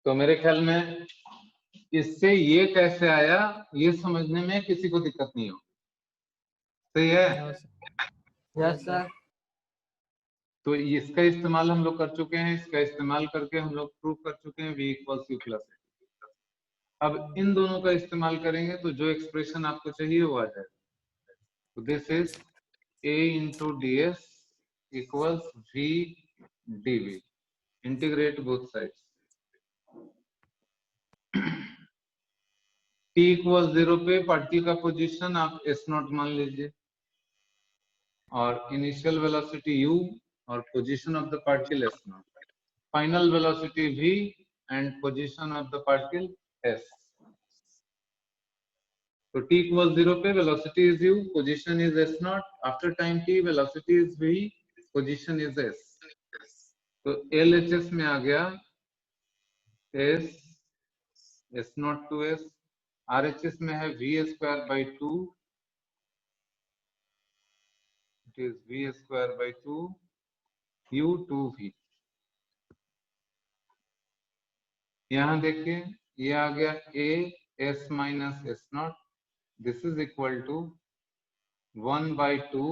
तो मेरे ख्याल में इससे ये कैसे आया ये समझने में किसी को दिक्कत नहीं हो, सही है? yes sir तो इसका इस्तेमाल हम लोग कर चुके हैं, इसका इस्तेमाल करके हम लोग प्रूव कर चुके हैं v इक्वल्स u प्लस। अब इन दोनों का इस्तेमाल करेंगे तो जो एक्सप्रेशन आपको चाहिए वो आ जाएगा। तो this is a into D S equals v dv, integrate both sides. t equal 0 पे पार्टिकल का पोजीशन आप s0 मान लीजिए, और इनिशियल वेलोसिटी u और position of the particle s0, final velocity v and position of the particle s। तो t इक्वल 0 पे velocity is u, position is s0, after time t velocity is v, position is s। तो LHS में आ गया s s0 to s, RHS में है v square by 2, it is v square by 2 u 2v। यहां देखिए ये आ गया a s minus s naught, this is equal to 1 by 2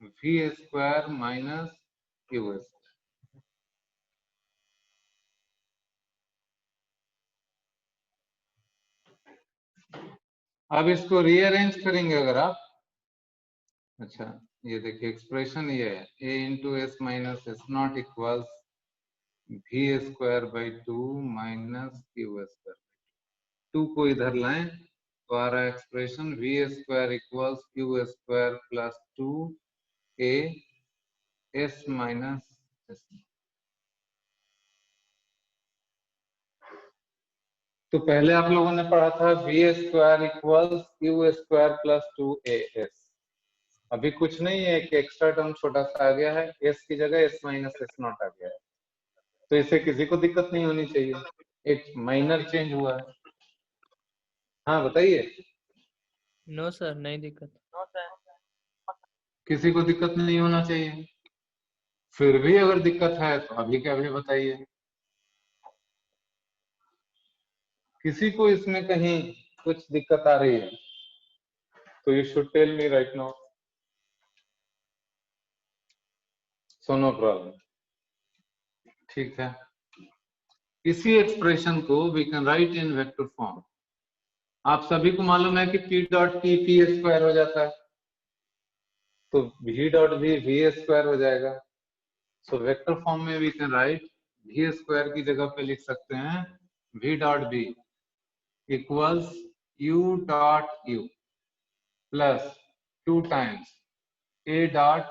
v square minus u square. अब इसको रीअरेंज करेंगे अगर आप, अच्छा ये देखिए एक्सप्रेशन ये है a into s minus s naught equals v square by 2 minus q square. 2 को इधर लाएं तो आ रहा है expression v square equals q square plus 2 a s minus s. तो पहले आप लोगों ने पढ़ा था b square equals q square plus 2as। अभी कुछ नहीं है, एक एक्स्ट्रा टर्म छोटा सा आ गया है, एस की जगह एस माइनस एस नॉट आ गया है। तो इसे किसी को दिक्कत नहीं होनी चाहिए, एक माइनर चेंज हुआ है। हाँ बताइए, नो सर, नहीं दिक्कत। No sir. किसी को दिक्कत नहीं होना चाहिए। फिर भी अगर दिक्कत है तो अभी के अभी बताइए। किसी को इसमें कहीं कुछ दिक्कत आ रही है तो you should tell me right now. So no problem, ठीक है। इसी एक्सप्रेशन को we can write in vector form. आप सभी को मालूम है कि p dot p p square हो जाता है, तो वी डॉट भी वी स्क्वायर हो जाएगा। सो वेक्टर फॉर्म में we can write v square की जगह पे लिख सकते हैं v dot b equals u dot u plus 2 times ए डॉट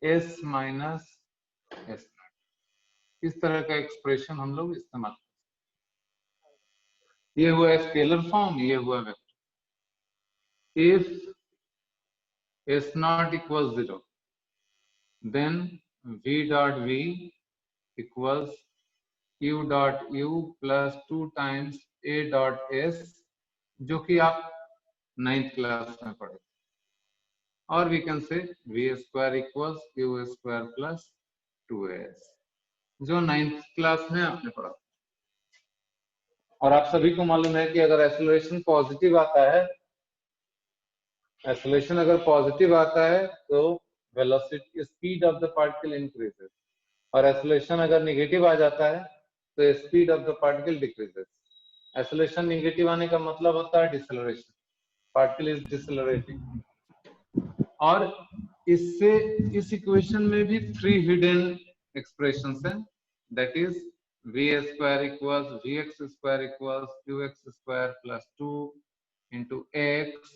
एस माइनस एस। इस तरह का एक्सप्रेशन हम लोग इस्तेमाल, ये हुआ स्केलर फॉर्म, ये हुआ vector. If S not equal 0 then v dot v equals q dot u plus 2 times a dot s, जो कि आप 9th क्लास में पढ़े। और we can say v square equals q square plus 2as, जो 9th क्लास में आपने पढ़ा। और आप सभी को मालूम है कि अगर एक्सेलरेशन पॉजिटिव आता है, एक्सेलरेशन अगर पॉजिटिव आता है तो velocity speed of the particle increases, और एक्सेलरेशन अगर नेगेटिव आ जाता है तो speed of the particle decreases. Acceleration negative आने का मतलब होता है डिसेलरेशन, पार्टिकल इज डिसेलरेटिंग। और इससे इस इक्वेशन में भी 3 हिडन एक्सप्रेशंस हैं, that is v square equals v x square equals q x square plus 2 into x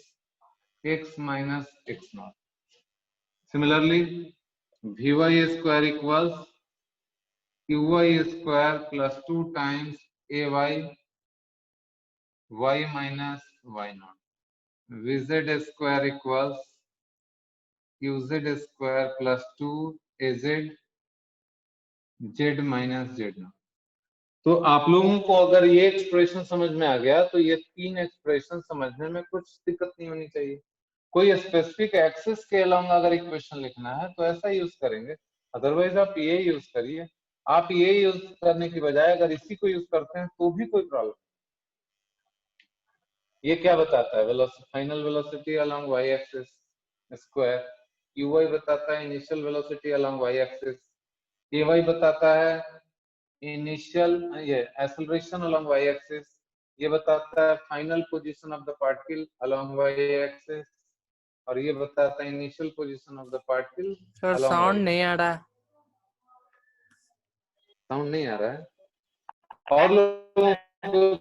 x minus x naught. Similarly v y square equals qy square plus 2 times ay y minus y naught। vz square equals qz square plus 2 az z minus z naught। तो आप लोगों को अगर ये एक्सप्रेशन समझ में आ गया तो ये 3 एक्सप्रेशन समझने में कुछ दिक्कत नहीं होनी चाहिए। कोई स्पेसिफिक एक्सिस के अलोंग अगर इक्वेशन लिखना है तो ऐसा यूज करेंगे, अदरवाइज आप ये यूज करिए। आप ये यूज करने की बजाय अगर इसी को यूज करते हैं तो भी कोई प्रॉब्लम। ये क्या बताता है? Velocity, final velocity along y axis square. ui बताता है initial velocity along y axis. ay बताता है इनिशियल ये एक्सेलरेशन अलोंग वाई एक्सिस। ये बताता है final position of the particle along y axis. और ये बताता है initial position of the particle sir along sound y. नहीं आ रहा। साउंड नहीं आ रहा है? और लोगों को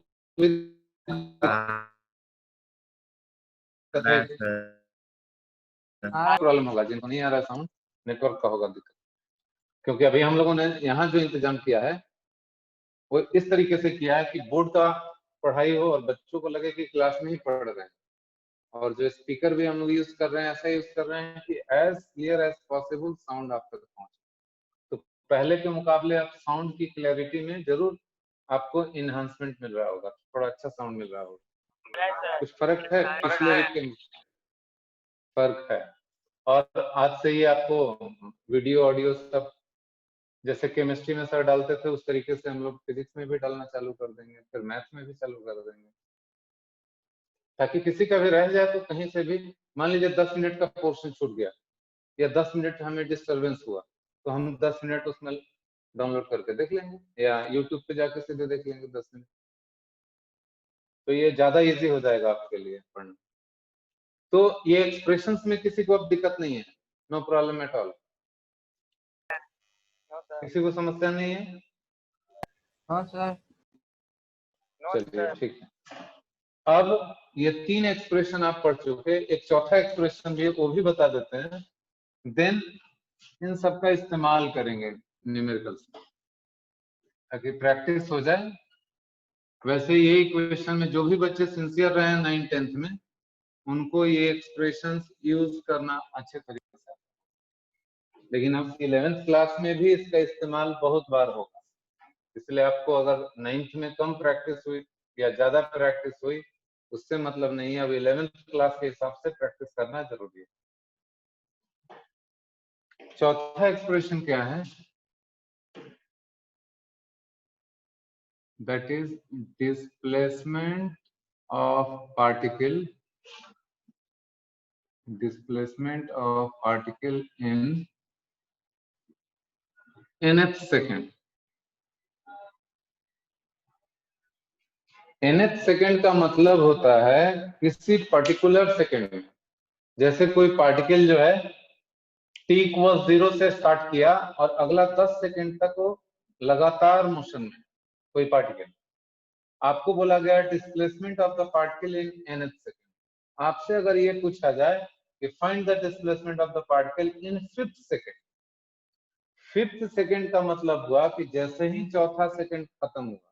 प्रॉब्लम होगा जिनको नहीं आ रहा साउंड, नेटवर्क का होगा दिक्कत। क्योंकि अभी हम लोगों ने यहाँ जो इंतजाम किया है वो इस तरीके से किया है कि बोर्ड का पढ़ाई हो और बच्चों को लगे कि क्लास में ही पढ़ रहे हैं। और जो स्पीकर भी हम लोग यूज कर रहे हैं ऐसा यूज कर रहे हैं कि as clear as possible sound आप तक पहुंचे। तो पहले के मुकाबले अब साउंड की क्लैरिटी में जरूर आपको इनहांसमेंट मिल रहा होगा, थोड़ा अच्छा साउंड मिल रहा होगा। कुछ फर्क है पिछले वीक के? फर्क है। और आज से ही आपको वीडियो ऑडियो सब जैसे केमिस्ट्री में सर डालते थे उस तरीके से हम लोग फिजिक्स में भी डालना चालू कर देंगे, फिर मैथ्स में भी चालू कर देंगे, ताकि किसी का भी रह जाए तो कहीं से भी, मान लीजिए 10 मिनट का पोर्शन छूट गया या 10 मिनट हमें डिस्टरबेंस हुआ तो हम 10 मिनट उसमें डाउनलोड करके देख लेंगे या यूट्यूब पे जाके सीधे देख लेंगे 10 मिनट। तो ये ज्यादा इजी हो जाएगा आपके लिए पढ़ना। तो ये एक्सप्रेशंस में किसी को अब दिक्कत नहीं है, नो प्रॉब्लम एट ऑल। किसी को समस्या नहीं है? हाँ सर। चलिए ठीक है। अब ये 3 एक्सप्रेशन आप पढ़ चुके, एक चौथा एक्सप्रेशन भी वो भी बता देते हैं। देन इन सब का इस्तेमाल करेंगे न्यूमेरिकल्स में ताकि प्रैक्टिस हो जाए। वैसे ये इक्वेशन में जो भी बच्चे सिंसियर रहे हैं 9th 10th में, उनको ये एक्सप्रेशंस यूज करना अच्छे तरीके से, लेकिन अब 11th क्लास में भी इसका इस्तेमाल बहुत बार होगा। इसलिए आपको अगर 9th में कम प्रैक्टिस हुई या ज्यादा प्रैक्टिस हुई उससे मतलब नहीं है, अब 11th क्लास के हिसाब से प्रैक्टिस करना जरूरी है। चौथा एक्सप्रेशन क्या है? That is displacement of particle in nth second. nth second का मतलब होता है किसी पर्टिकुलर सेकेंड में, जैसे कोई पार्टिकल जो है t = 0 से स्टार्ट किया और अगला 10 सेकेंड तक वो लगातार मोशन में कोई पार्टिकल, आपको बोला गया displacement of the particle in nth second. आपसे अगर ये पूछा जाए कि find the displacement of the particle in 5th second, 5th second का मतलब हुआ कि जैसे ही चौथा सेकेंड खत्म हुआ,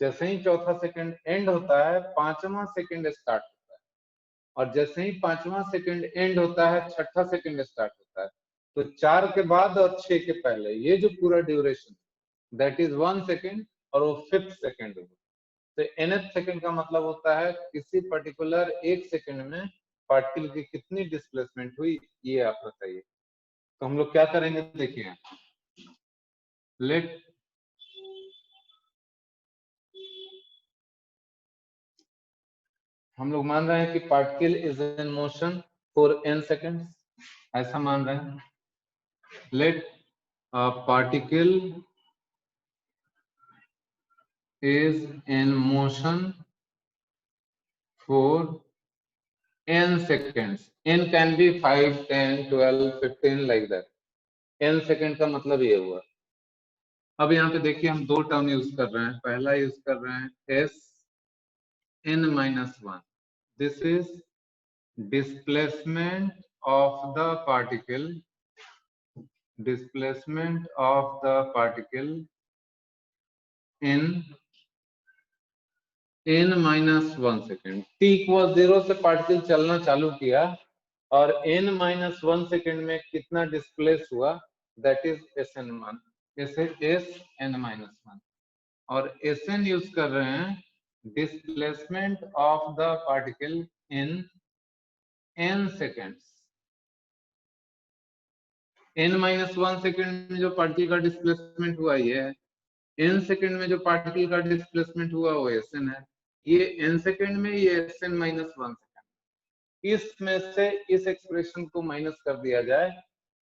जैसे ही चौथा सेकेंड एंड होता है 5वां सेकेंड स्टार्ट होता है, और जैसे ही 5वां सेकेंड एंड होता है 6ठा सेकेंड स्टार्ट होता है। तो 4 के बाद और 6 के पहले ये जो पूरा ड्यूरेशन दैट इज 1 सेकेंड, और वो 5th सेकेंड होगा। तो nth सेकेंड का मतलब होता है किसी पर्टिकुलर एक सेकेंड में पार्टिकल की कितनी डिस्प्लेसमेंट हुई, ये आप बताइए। तो हम लोग क्या करेंगे, देखिए, लेट हम लोग मान रहे हैं कि particle is in motion for n seconds, ऐसा मान रहे हैं। Let particle is in motion for n seconds. n can be 5, 10, 12, 15 like that. n second का मतलब ये हुआ। अब यहाँ पे देखिए हम दो टर्म यूज कर रहे हैं। पहला यूज कर रहे हैं s n-1। This is displacement of the particle, displacement of the particle in n-1 second. t = 0 से पार्टिकल चलना चालू किया और n-1 सेकेंड में कितना डिस्प्लेस हुआ, दैट इज sn1, sn-1। और sn यूज कर रहे हैं displacement of the particle in n seconds. n-1 second में जो पार्टिकल का डिस्प्लेसमेंट हुआ ये है, n सेकेंड में जो पार्टिकल का डिस्प्लेसमेंट हुआ वो sn है, ये n सेकेंड में, ये sn-1 सेकेंड। इसमें से इस एक्सप्रेशन को माइनस कर दिया जाए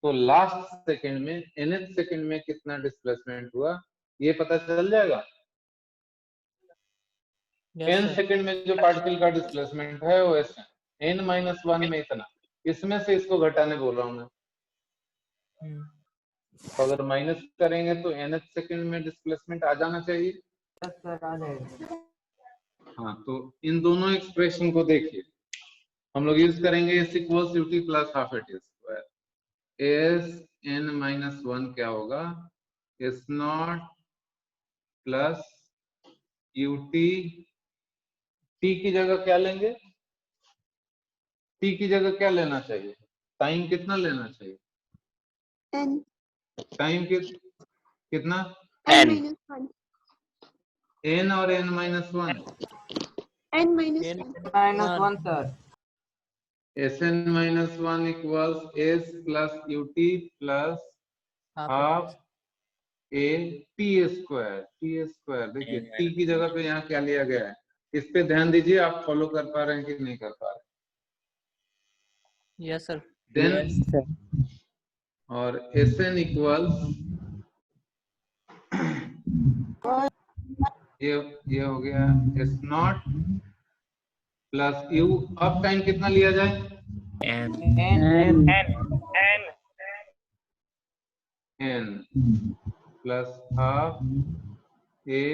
तो लास्ट सेकेंड में nth सेकेंड में कितना डिस्प्लेसमेंट हुआ ये पता चल जाएगा। n सेकेंड में जो पार्टिकल का डिस्प्लेसमेंट है वो sn, n-1 में इतना, इसमें से इसको घटाने बोल रहा हूं मैं। तो अगर माइनस करेंगे तो nth सेकेंड में डिस्प्लेसमेंट आ जाना चाहिए। हाँ, तो इन दोनों एक्सप्रेशन को देखिए, हम लोग यूज करेंगे s = ut + ½ sn-1 क्या होगा, s0 प्लस ut। t की जगह क्या लेंगे, t की जगह क्या लेना चाहिए, टाइम कितना लेना चाहिए, n टाइम कितना, n-1 n और n-1, n-1 -1 sir. sn-1 = s plus ut plus half a t²। देखिए t की जगह पे यहाँ क्या लिया गया है, इस पे ध्यान दीजिए, आप फॉलो कर पा रहे हैं कि नहीं कर पा रहे। Yes sir. देन और sn = ये हो गया s0 प्लस u। अब टाइम कितना लिया जाए, n plus half a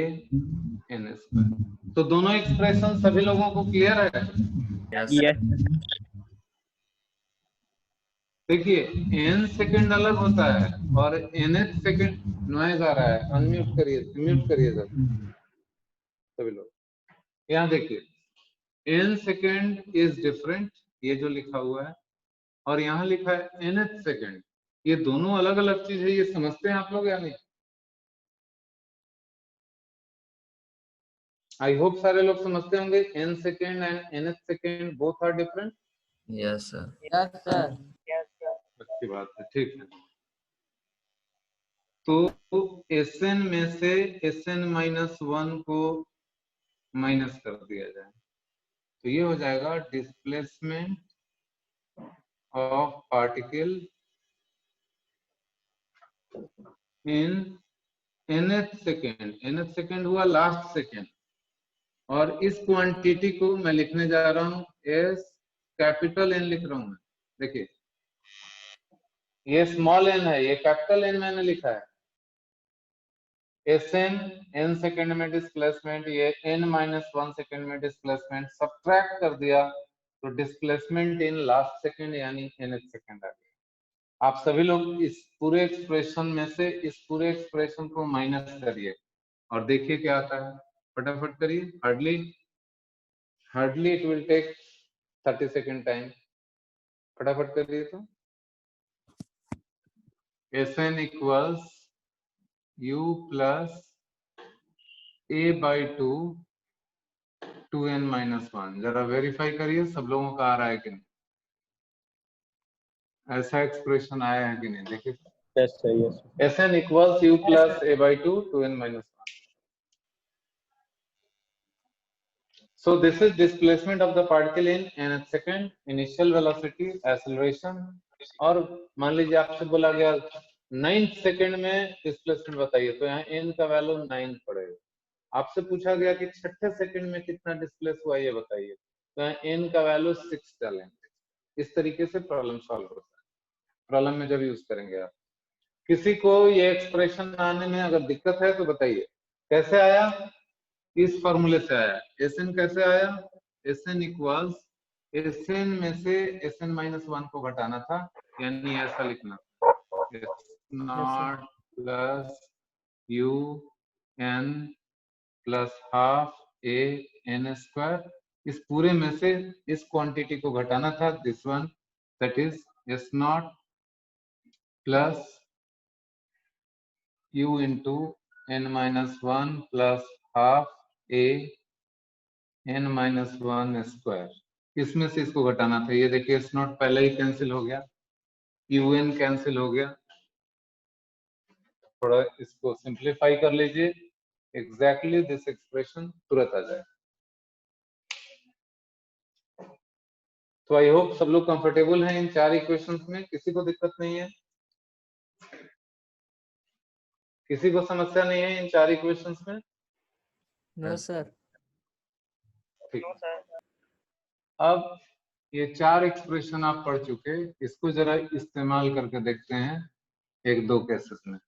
n²। तो दोनों एक्सप्रेशन सभी लोगों को क्लियर है? Yes. देखिए n सेकंड अलग होता है और nth सेकंड नॉइज आ रहा है, अनम्यूट करिए, म्यूट करिए सभी लोग। यहाँ देखिए n सेकंड इज डिफरेंट, ये जो लिखा हुआ है, और यहाँ लिखा है nth सेकंड, ये दोनों अलग अलग चीज है, ये समझते हैं आप लोग या नहीं? आई होप सारे लोग समझते होंगे n second and nth second both are different. Yes, sir. Yes sir. Yes sir. अच्छी बात है, ठीक है। तो Sn में से Sn-1 को माइनस कर दिया जाए तो ये हो जाएगा displacement of particle in nth second. nth second हुआ लास्ट सेकेंड, और इस क्वांटिटी को मैं लिखने जा रहा हूं एस कैपिटल एन लिख रहा हूं मैं। देखिए ये स्मॉल एन है, ये कैपिटल एन मैंने लिखा है। Sn n सेकेंड में डिस्प्लेसमेंट, ये n-1 सेकेंड में डिस्प्लेसमेंट, सब्ट्रैक्ट कर दिया तो डिस्प्लेसमेंट इन लास्ट सेकेंड यानी nth सेकेंड आ गया। आप सभी लोग इस पूरे एक्सप्रेशन में से इस पूरे एक्सप्रेशन को माइनस करिए और देखिए क्या आता है, फटाफट करिए। Hardly it will take 30 second time, फटाफट करिए। तो Sn equals u plus a/2 2n-1। जरा वेरीफाई करिए सब लोगों का आ रहा है कि नहीं, ऐसा एक्सप्रेशन आया है कि नहीं, देखिए। Yes sir, yes. Sn equals u plus a/2 2n-1। So this is displacement of the particle in nth second, initial velocity, acceleration, और मान लीजिए आपसे बोला गया 9th सेकंड में डिस्प्लेसमेंट बताइए, तो यहाँ n का वैल्यू 9 पड़ेगा। आपसे पूछा गया कि छठे सेकंड में कितना डिस्प्लेस हुआ ये बताइए, तो यहाँ n का वैल्यू 6 डालेंगे। इस तरीके से प्रॉब्लम सॉल्व होता है, प्रॉब्लम में जब यूज करेंगे आप। किसी को ये एक्सप्रेशन आने में अगर दिक्कत है तो बताइए कैसे आया। इस फॉर्मूले से आया। Sn कैसे आया, Sn इक्वल्स Sn में से Sn-1 को घटाना था, यानी ऐसा लिखना S0 plus u n plus half a n square. इस पूरे में से इस क्वांटिटी को घटाना था, this one, that is S0 plus u into n-1 plus half a n-1 square. इसमें से इसको घटाना था, ये देखिए S0 पहले ही कैंसिल हो गया, un कैंसिल हो गया। थोड़ा इसको सिंप्लीफाई कर लीजिए, एग्जैक्टली दिस एक्सप्रेशन तुरंत आ जाए। तो आई होप सब लोग कंफर्टेबल हैं इन चार इक्वेशंस में, किसी को दिक्कत नहीं है, किसी को समस्या नहीं है इन चार इक्वेशंस में? No sir. ठीक। No sir. अब ये चार एक्सप्रेशन आप पढ़ चुके, इसको जरा इस्तेमाल करके देखते हैं एक दो केसेस में,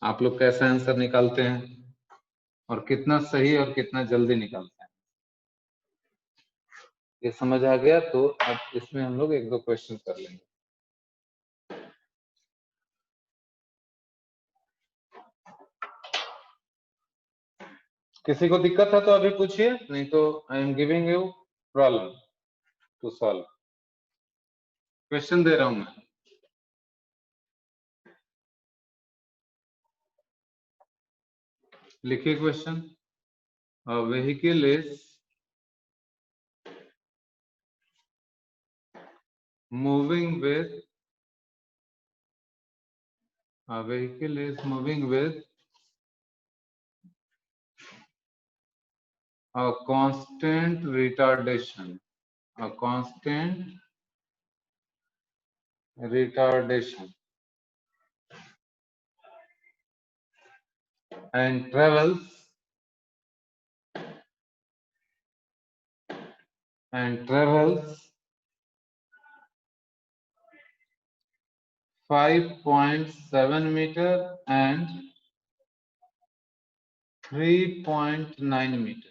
आप लोग कैसा आंसर निकालते हैं और कितना सही और कितना जल्दी निकालते हैं। ये समझ आ गया तो अब इसमें हम लोग एक दो क्वेश्चन कर लेंगे। किसी को दिक्कत है तो अभी पूछिए, नहीं तो I am giving you problem to solve. Question दे रहा हूं मैं। लिखिए question. A vehicle is moving with a constant retardation, and travels 5.7 meter and 3.9 meter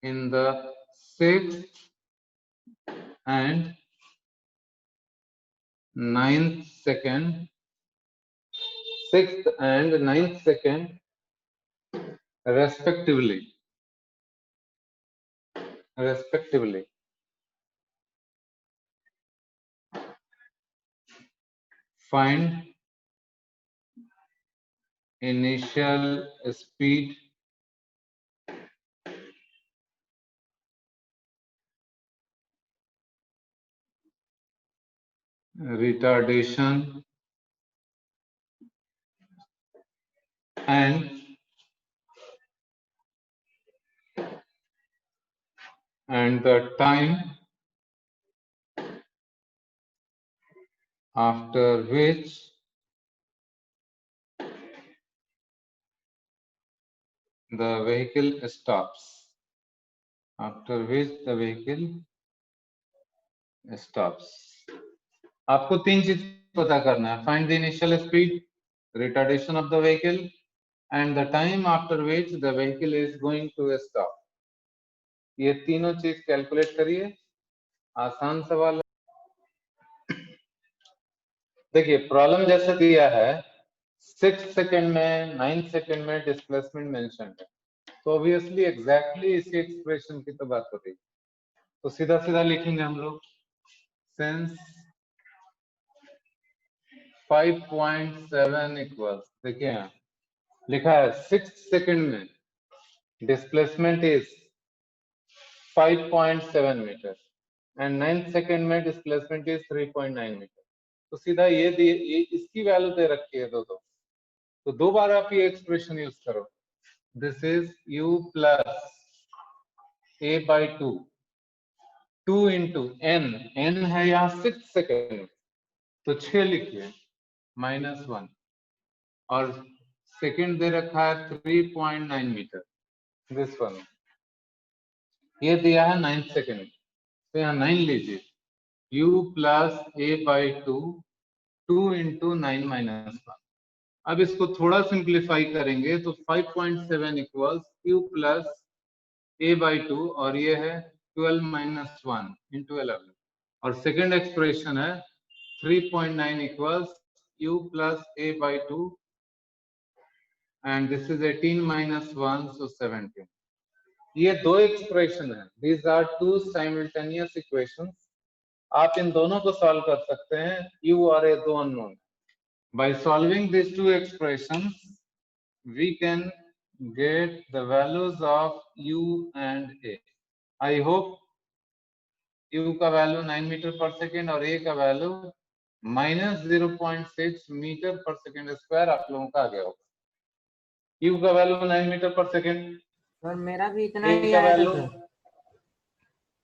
in the 6th and 9th second, 6th and 9th second respectively. Find initial speed retardation and the time after which the vehicle stops. After which the vehicle stops. आपको तीन चीज पता करना है. Find the initial speed, retardation of the vehicle, and the time after which the vehicle is going to stop. ये तीनों चीज कैलकुलेट करिए. आसान सवाल है. देखिए प्रॉब्लम जैसे दिया है 6 सेकंड में 9 सेकंड में डिस्प्लेसमेंट मेंशन है, तो ऑब्वियसली एग्जैक्टली इसी एक्सप्रेशन की तो बात हो रही है. तो सीधा सीधा लिखेंगे हम लोग. सिंस 5.7 इक्वल्स, देखिए यहाँ लिखा है 6 सेकंड में displacement is 5.7 metre and 9 second में डिस्प्लेसमेंट इज 3.9 मीटर. तो सीधा ये इसकी वैल्यू दे रखी है तो दो बार आप ये एक्सप्रेशन यूज करो. This is u plus a by 2 into n है यहाँ 6 सेकेंड, तो 6 लिखिए -1 और सेकेंड दे रखा है 3.9 मीटर. दिस वन ये दिया है 9 सेकेंड, तो यहाँ 9 लीजिए. u plus a by 2 into 9 -1. अब इसको थोड़ा सिंप्लीफाई करेंगे तो 5.7 equals u plus a by 2 और ये है 12 माइनस 1 इंटू 11 और सेकेंड एक्सप्रेशन है 3.9 equals u plus a by 2 and this is 18 minus 1 so 17. ये दो एक्सप्रेशन है. These are two simultaneous equations. आप इन दोनों को सॉल्व कर सकते हैं. u और a दो unknown. By solving these two expressions, we can get the values of u and a. I hope u का वैल्यू 9 मीटर पर सेकेंड और a का वैल्यू -0.6 मीटर पर सेकेंड स्क्वायर आप लोगों का आ गया होगा. u का वैल्यू 9 मीटर पर सेकेंड. सर मेरा भी इतना a ही का आया था वैल्यू. सर.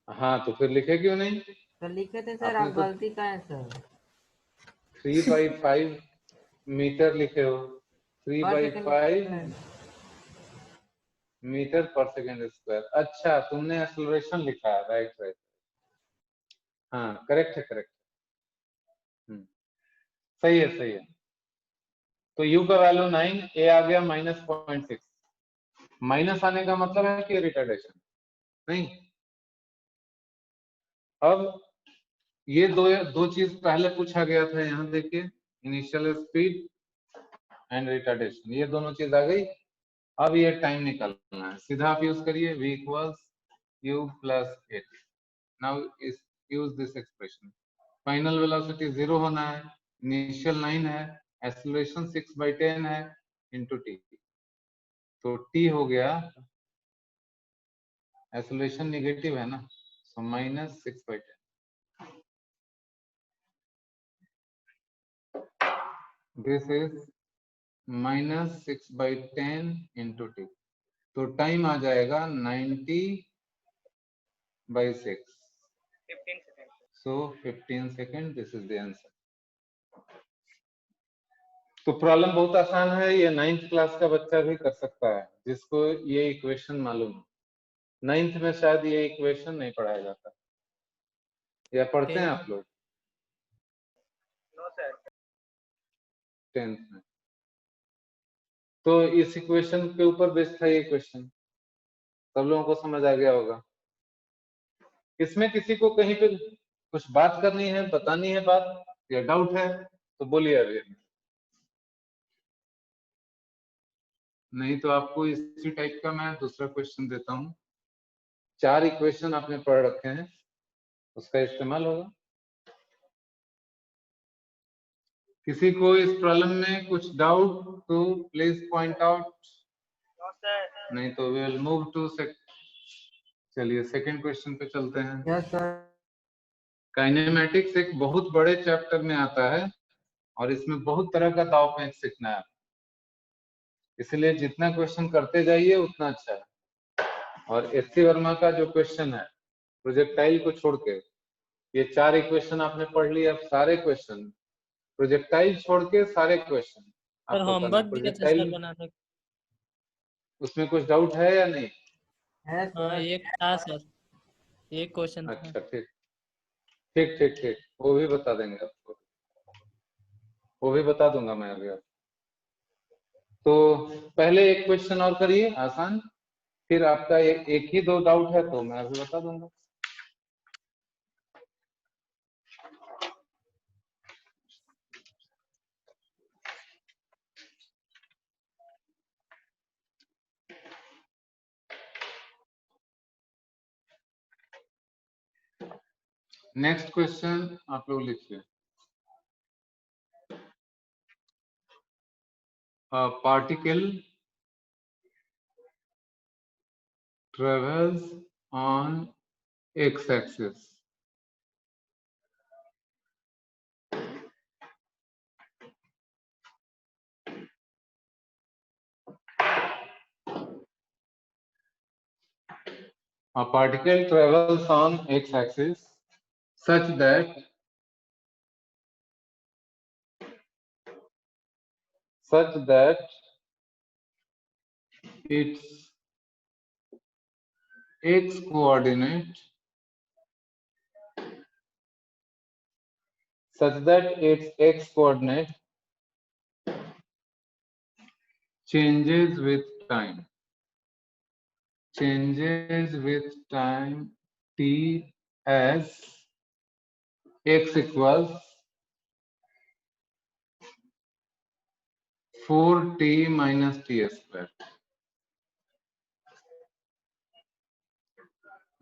हाँ तो फिर लिखे क्यों नहीं? तो लिखे थे सर, आपने आप तो गलती का है सर. 3/5 मीटर लिखे हो. पर 3/5 सेकंड. मीटर पर सेकेंड स्क्वायर. अच्छा तुमने एक्सेलरेशन लिखा है. Right right. हाँ करेक्ट है करेक्ट. सही है सही है. तो u का वैल्यू 9, a आ गया -0.6. माइनस आने का मतलब है कि रिटार्डेशन नहीं. अब ये दो चीज पहले पूछा गया था. यहाँ देखिए इनिशियल स्पीड एंड रिटार्डेशन, ये दोनों चीज आ गई. अब ये टाइम निकालना है. सीधा आप यूज करिए v equals u plus 8. Now use this expression. Final velocity 0 होना है. इनिशियल 9 है. एक्सेलरेशन 6/10 है इंटू t. तो t हो गया, एक्सेलरेशन नेगेटिव है ना, सो -6/10. This is -6/10 into t. तो टाइम आ जाएगा 90/6. 15 seconds. So 15 second. This is the answer. तो प्रॉब्लम बहुत आसान है. ये 9th क्लास का बच्चा भी कर सकता है जिसको ये इक्वेशन मालूम है. 9th में शायद ये इक्वेशन नहीं पढ़ाया जाता, या पढ़ते हैं आप लोग No sir. 10th में? तो इस इक्वेशन के ऊपर बेस्ड था ये क्वेश्चन. सब लोगों को समझ आ गया होगा. इसमें किसी को कहीं पे कुछ बात करनी है, बतानी है बात या डाउट है तो बोलिए अभी, नहीं तो आपको इसी टाइप का मैं दूसरा क्वेश्चन देता हूँ। 4 इक्वेशन आपने पढ़ रखे हैं, उसका इस्तेमाल होगा। किसी को इस प्रॉब्लम में कुछ डाउट तो please point out, No, sir. नहीं तो वी विल मूव टू चलिए सेकंड क्वेश्चन पे चलते हैं। Yes sir. काइनेमेटिक्स एक बहुत बड़े चैप्टर में आता है और इसमें बहुत तरह का दाव पेच सीखना है, इसलिए जितना क्वेश्चन करते जाइए उतना अच्छा है। और एससी वर्मा का जो क्वेश्चन है प्रोजेक्टाइल को छोड़ के, ये 4 इक्वेशन आपने पढ़ लिए, अब सारे क्वेश्चन प्रोजेक्टाइल छोड़ के सारे क्वेश्चन सर आपको करना होमवर्क है। दिया था सर प्रोजेक्टाइल बनाने को। उसमें कुछ डाउट है या नहीं? है हाँ सर। एक था सर, एक क्वेश्चन था। अच्छा ठीक ठीक ठीक ठीक, वो भी बता देंगे आपको, वो भी बता दूंगा मैं अभी आपको। तो पहले एक क्वेश्चन और करिए आसान, फिर आपका एक ही 2 डाउट है तो मैं अभी बता दूंगा। नेक्स्ट क्वेश्चन आप लोग लिखिए। Particle travels on x-axis. A particle travels on x-axis such that its x coordinate changes with time t as x equals 4t minus t square,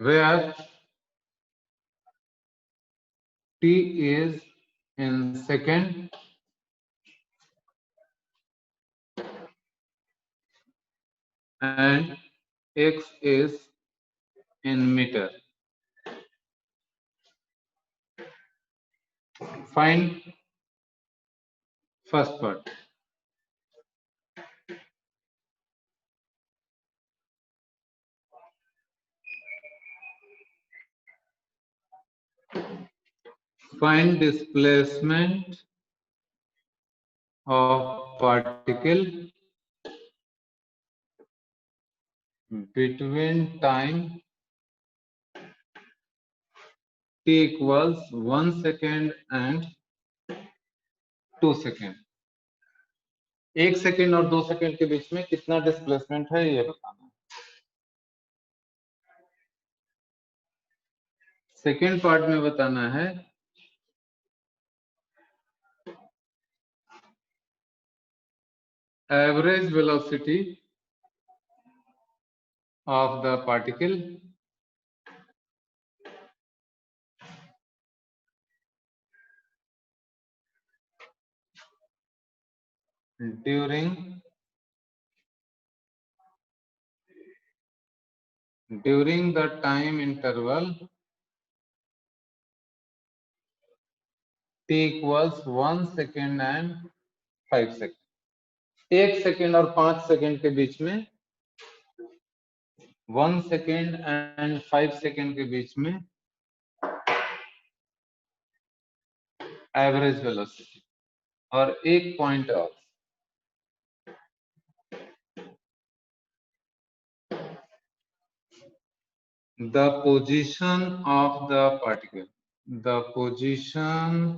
where t is in second and x is in meter. Find first part. Find displacement of particle between time t equals 1 second and 2 second. 1 second और 2 सेकेंड के बीच में कितना डिस्प्लेसमेंट है ये बताना है। सेकेंड पार्ट में बताना है average velocity of the particle during the time interval t equals 1 second and 5 second. 1 second और 5 सेकेंड के बीच में 1 सेकेंड एंड 5 सेकेंड के बीच में एवरेज वेलोसिटी। और एक पॉइंट और, the position of the particle, the position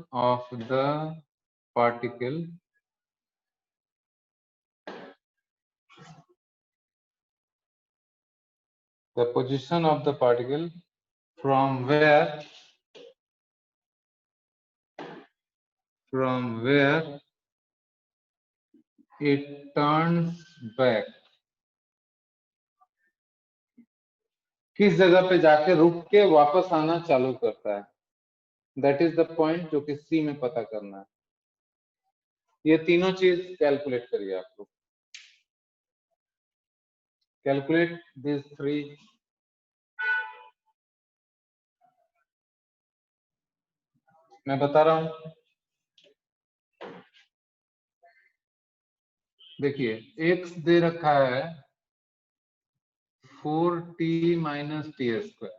of the particle from where from where it turns back, किस जगह पे जाके रुक के वापस आना चालू करता है, दैट इज द पॉइंट जो कि सी में पता करना है। ये तीनों चीज कैलकुलेट करिए आप लोग, कैलकुलेट दिस थ्री। मैं बता रहा हूं, देखिए x दे रखा है 4t माइनस टी स्क्वायर।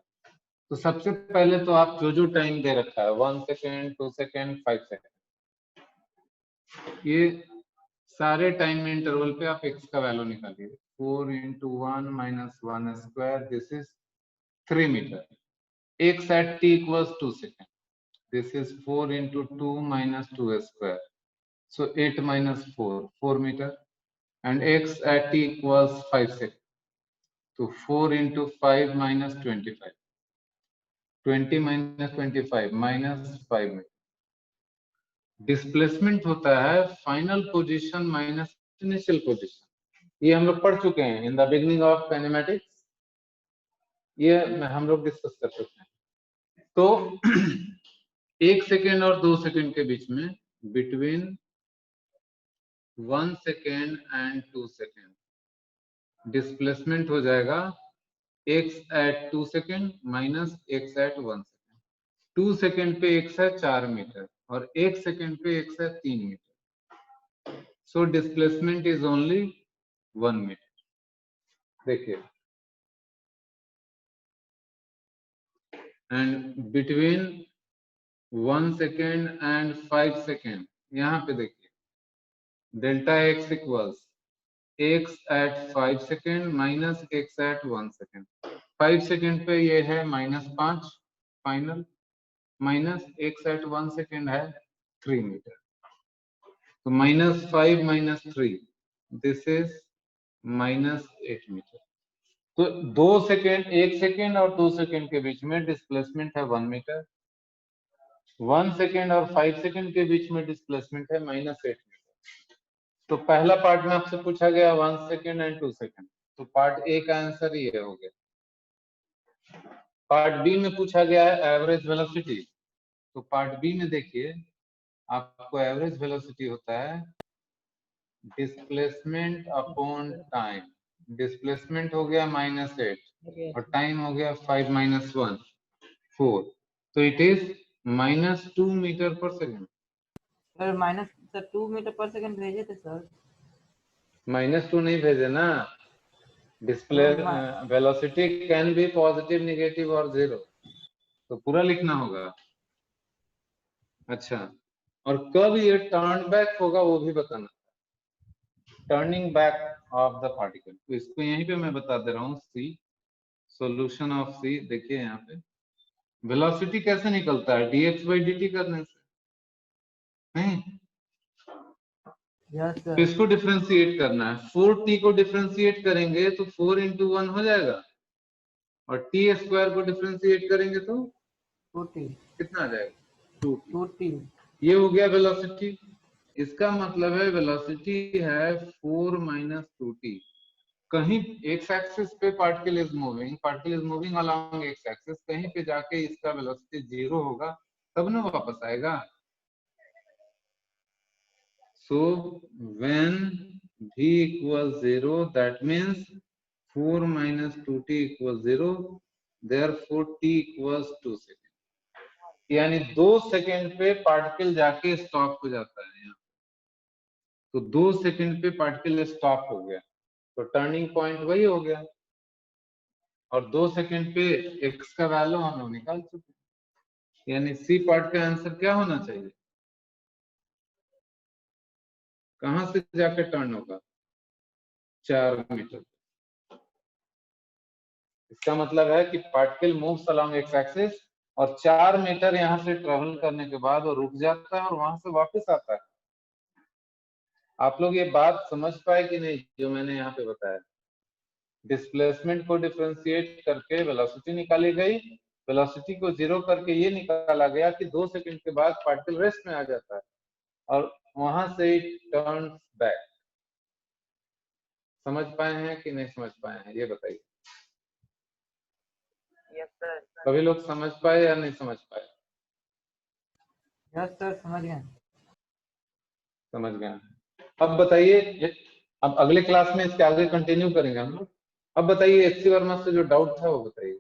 तो सबसे पहले तो आप जो टाइम दे रखा है 1 सेकेंड 2 सेकेंड 5 सेकेंड, ये सारे टाइम इंटरवल पे आप x का वैल्यू निकालिए। 4 into 1 minus 1 square, this is 3 meter. x at t equals 2 seconds. This is 4 into 2 minus 2 square. So 8 minus 4, 4 meter. And x at t equals 5 seconds. So 4 into 5 minus 25. 20 minus 25 minus 5 meter. Displacement होता है final position minus initial position, ये हम लोग पढ़ चुके हैं in the beginning of kinematics, ये हम लोग डिस्कस कर चुके हैं। तो 1 सेकेंड और 2 सेकेंड के बीच में, between 1 second and 2 second displacement हो जाएगा x at 2 second minus x at 1 second. 2 second पे x है 4 मीटर और 1 सेकेंड पे x है 3 metre. So displacement is only 1 metre. देखिए, and between 1 second and 5 second, यहाँ पे देखिए delta x equals x at 5 second minus x at 1 second. 5 second पे ये है -5 final, minus x at 1 second है 3 मीटर। तो -5 minus 3, दिस इज -8 मीटर। तो 2 सेकेंड, 1 सेकेंड और 2 सेकेंड के बीच में डिस्प्लेसमेंट है 1 मीटर। 1 सेकेंड और 5 सेकेंड के बीच में डिस्प्लेसमेंट है -8 मीटर। तो पहला पार्ट में आपसे पूछा गया 1 सेकेंड एंड 2 सेकेंड, तो पार्ट ए का आंसर ये हो गया। पार्ट बी में पूछा गया है एवरेज वेलोसिटी, तो पार्ट बी में देखिए आपको एवरेज वेलोसिटी होता है डिस्प्लेसमेंट अपॉन टाइम। डिस्प्लेसमेंट हो गया -8 और टाइम हो गया 5 minus 1, 4, तो इट इज -2 मीटर पर सेकेंड। सर 2 मीटर पर सेकंड भेजे थे सर। -2 नहीं भेजे ना, display velocity can be positive, negative और 0, तो पूरा लिखना होगा। अच्छा, और कब ये टर्न बैक होगा वो भी बताना, turning back of the particle. तो इसको यहीं पे मैं बता दे रहा हूँ, सी सॉल्यूशन ऑफ सी। देखिए यहाँ पे वेलोसिटी कैसे निकलता है, dx by dt करने से नहीं, यस तो सर। इसको डिफरेंशिएट करना है। 4t को डिफरेंशिएट करेंगे तो 4 into 1 हो जाएगा, और t स्क्वायर को डिफरेंशिएट करेंगे तो 2t कितना आ जाएगा, 2t। 2t। ये हो गया वेलोसिटी। इसका मतलब है वेलोसिटी है 4 minus 2t। कहीं एक्स एक्सिस पे particle is moving along x axis, कहीं पे जाके इसका वेलोसिटी 0 होगा तब ना वापस आएगा। So when v equals 0, that means 4 minus 2t equals 0, therefore t equals 2 seconds। यानी 2 सेकेंड पे पार्टिकल जाके स्टॉप हो जाता है यहाँ, तो 2 सेकेंड पे पार्टिकल स्टॉप हो गया, तो टर्निंग पॉइंट वही हो गया। और 2 सेकेंड पे x का वैल्यू हम लोग निकाल चुके हैं, यानी सी पार्ट का आंसर क्या होना चाहिए, कहां से जाके टर्न होगा, 4 मीटर। इसका मतलब है कि particle moves along x axis और 4 मीटर यहाँ से ट्रेवल करने के बाद वो रुक जाता है और वहां से वापस आता है। आप लोग ये बात समझ पाए कि नहीं जो मैंने यहाँ पे बताया। डिस्प्लेसमेंट को डिफरेंशिएट करके वेलोसिटी निकाली गई, वेलोसिटी को 0 करके ये निकाला गया कि 2 सेकंड के बाद पार्टिकल रेस्ट में आ जाता है। और वहां से इट टर्न्स बैक। समझ पाए हैं कि नहीं समझ पाए हैं ये बताइए। Yes sir. सभी लोग समझ पाए या नहीं समझ पाए? यस सर, समझ गए। समझ गए। अब बताइए, अब अगले क्लास में इसके आगे कंटिन्यू करेंगे हम लोग। अब बताइए एचसी वर्मा से जो डाउट था वो बताइए।